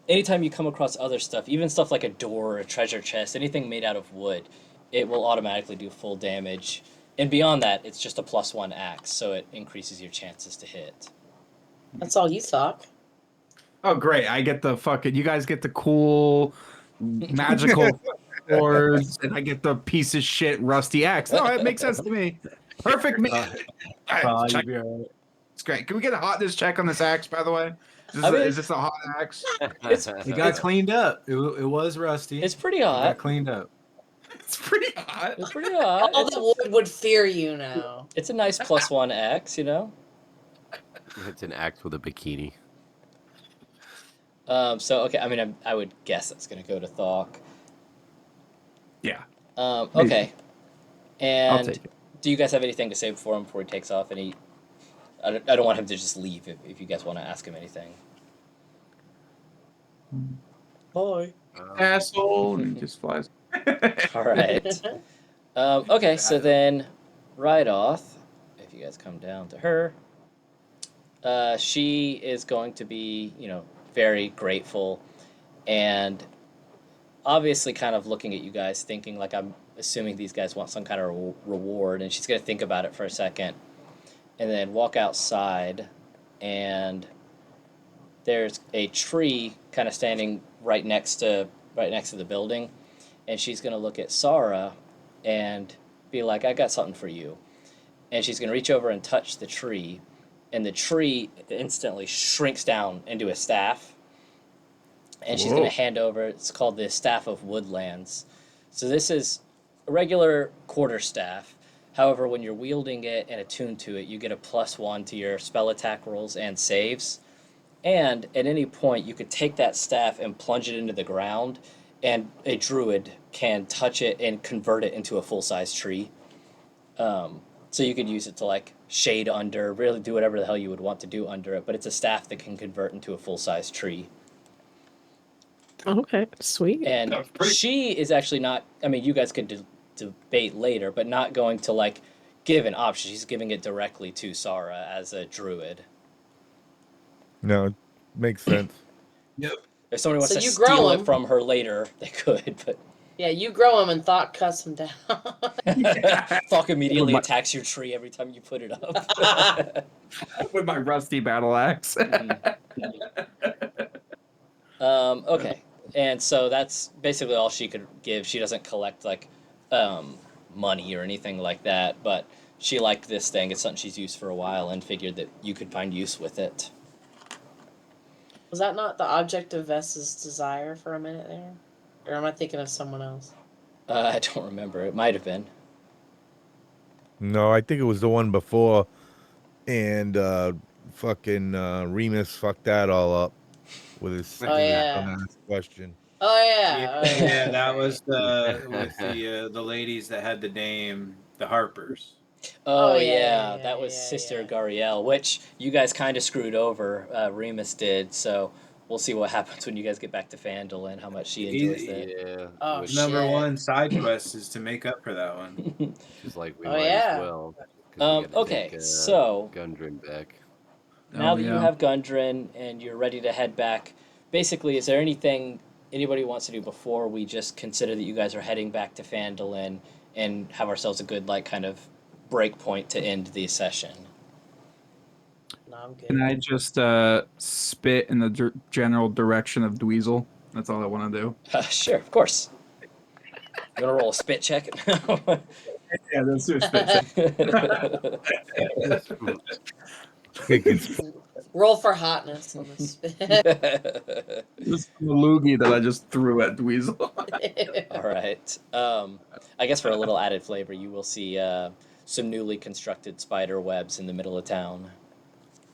anytime you come across other stuff, even stuff like a door or a treasure chest, anything made out of wood, it will automatically do full damage. And beyond that, it's just a +1 axe, so it increases your chances to hit. That's all you thought. Oh, great! I get the fucking. You guys get the cool, magical swords, and I get the piece of shit rusty axe. No, it makes sense to me. Perfect. Check. It's great. Can we get a hotness check on this axe, by the way? Is this a hot axe? It got cleaned up. It was rusty. It's pretty It got hot. cleaned up. It's pretty hot. It's pretty hot. All the wood would fear you now. It's a nice +1 axe, you know? It's an axe with a bikini. So, okay, I mean, I would guess that's going to go to Thokk. Yeah. Okay. I'll And take it. do you guys have anything to say before he takes off? I don't want him to just leave if you guys want to ask him anything. Boy. Asshole, and he just flies. All right. Okay, so then Rydoth, if you guys come down to her, she is going to be, very grateful and obviously kind of looking at you guys thinking like I'm assuming these guys want some kind of reward, and she's going to think about it for a second and then walk outside, and there's a tree kind of standing right next to the building, and she's going to look at Sarra and be like, I got something for you. And she's going to reach over and touch the tree, and the tree instantly shrinks down into a staff. And she's going to hand over, it's called the Staff of Woodlands. So this is a regular quarterstaff. However, when you're wielding it and attuned to it, you get a +1 to your spell attack rolls and saves. And at any point, you could take that staff and plunge it into the ground, and a druid can touch it and convert it into a full-size tree. So you could use it to like shade under, really do whatever the hell you would want to do under it, but it's a staff that can convert into a full-size tree. Okay, sweet. And she is actually not, I mean, you guys could debate later, but not going to like give an option. She's giving it directly to Sarra as a druid. No, it makes sense. Yep. If somebody wants So to you grow steal them. it from her later, they could, but Yeah, you grow them and Thought cuts them down. Thokk immediately attacks your tree every time you put it up. With my rusty battle axe. Okay, and so that's basically all she could give. She doesn't collect like money or anything like that, but she liked this thing. It's something she's used for a while and figured that you could find use with it. Was that not the object of Vess's desire for a minute there? Or am I thinking of someone else? I don't remember. It might have been. No, I think it was the one before, and fucking Reamus fucked that all up with his dumbass question. Oh yeah. Yeah, that was with the ladies that had the name the Harpers. Oh, yeah, that was yeah, Sister yeah. Gariel, which you guys kind of screwed over. Remus did, so we'll see what happens when you guys get back to Phandelver and how much she enjoys it. Yeah. Oh, which Number shit. one side quest is to make up for that one. is like we Oh, might yeah. as well. 'cause we gotta Okay, take, so Gundren back. now that you yeah. have Gundren and you're ready to head back, basically, is there anything anybody wants to do before we just consider that you guys are heading back to Phandelver and have ourselves a good like kind of break point to end the session? No, I'm good. Can I just spit in the general direction of Dweezil? That's all I want to do. Sure, of course. You want to roll a spit check? Yeah, let's do a spit check. Roll for hotness on this. This is the loogie that I just threw at Dweezil. All right. I guess for a little added flavor, you will see some newly constructed spider webs in the middle of town.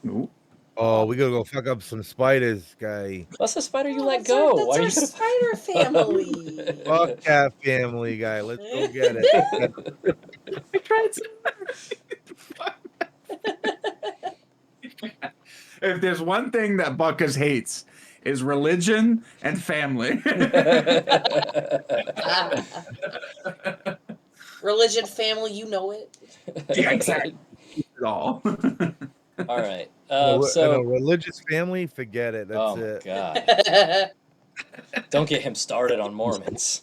Ooh. Oh, we gotta go fuck up some spiders, guy. What's the spider you let That's go? our spider family. Fuck that family guy. Let's go get it. I tried so If there's one thing that Bucus hates, is religion and family. Religion, family, you know it. Yeah, exactly. It all. All right. In So a religious family, forget it. That's oh it. God. Don't get him started on Mormons.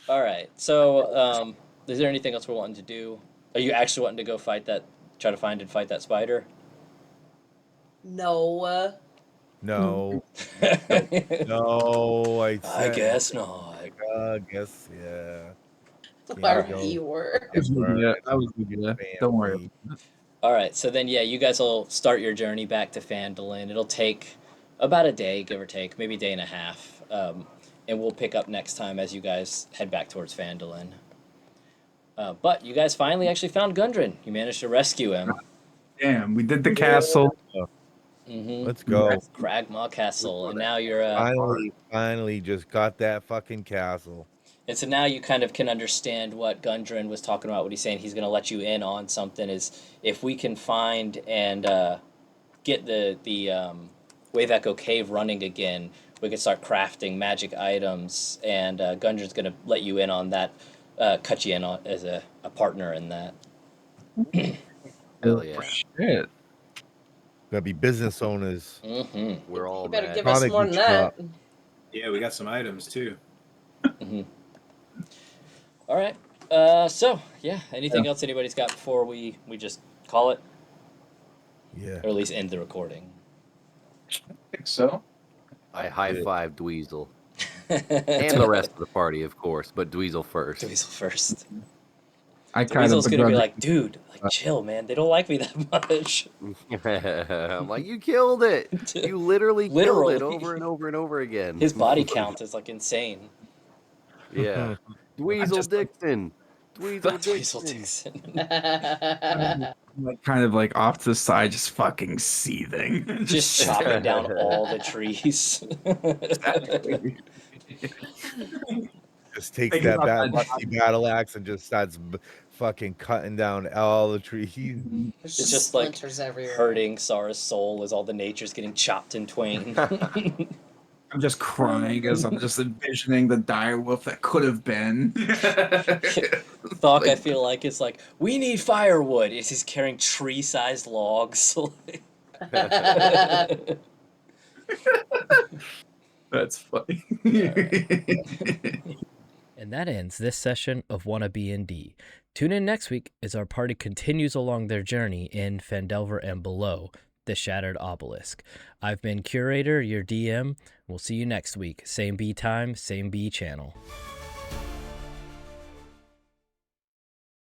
All right. So, is there anything else we're wanting to do? Are you actually wanting to go try to find and fight that spider? No. No. No, I guess not. I guess, yeah. Whatever you were. That was good. Don't worry. All right. So then, yeah, you guys will start your journey back to Phandelver. It'll take about a day, give or take, maybe a day and a half. And we'll pick up next time as you guys head back towards Phandelver. But you guys finally actually found Gundren. You managed to rescue him. Damn, we did the castle. Mm-hmm. Let's go. Cragmaw Castle, and now you're Finally just got that fucking castle. and so now you kind of can understand what Gundren was talking about. What he's saying, he's going to let you in on something. Is if we can find and get the Wave Echo Cave running again, we can start crafting magic items, and Gundren's going to let you in on that. Cut you in on, as a partner in that. Hell yeah. Shit. Gonna be business owners. Mm-hmm. We're all You better mad. give us more than that. Yeah, we got some items too. Mm-hmm. All right. So yeah. Anything else anybody's got before we just call it, Yeah. or at least end the recording? I think so. I high-fived Dweezil. And the rest of the party, of course, but Dweezil first. Dweezil first. I kind Dweezil's of gonna be like, dude, like chill, man. They don't like me that much. I'm like, you killed it. You literally killed it over and over and over again. His body count is like insane. Yeah. Dweezil Dixon. Dweezil Dweezil Dixon. Dixon. like kind of like off to the side, just fucking seething. Just chopping down all the trees. Just takes Think that about rusty battle axe and just starts fucking cutting down all the trees. There's It's just like splinters everywhere. hurting Sarra's soul as all the nature's getting chopped in twain. I'm just crying as I'm just envisioning the dire wolf that could have been. Thokk, I feel like it's like, we need firewood. He's carrying tree-sized logs. That's funny. And that ends this session of WannaB&D. Tune in next week as our party continues along their journey in Phandelver and below the Shattered Obelisk. I've been Curator, your DM. We'll see you next week. Same B time, same B channel.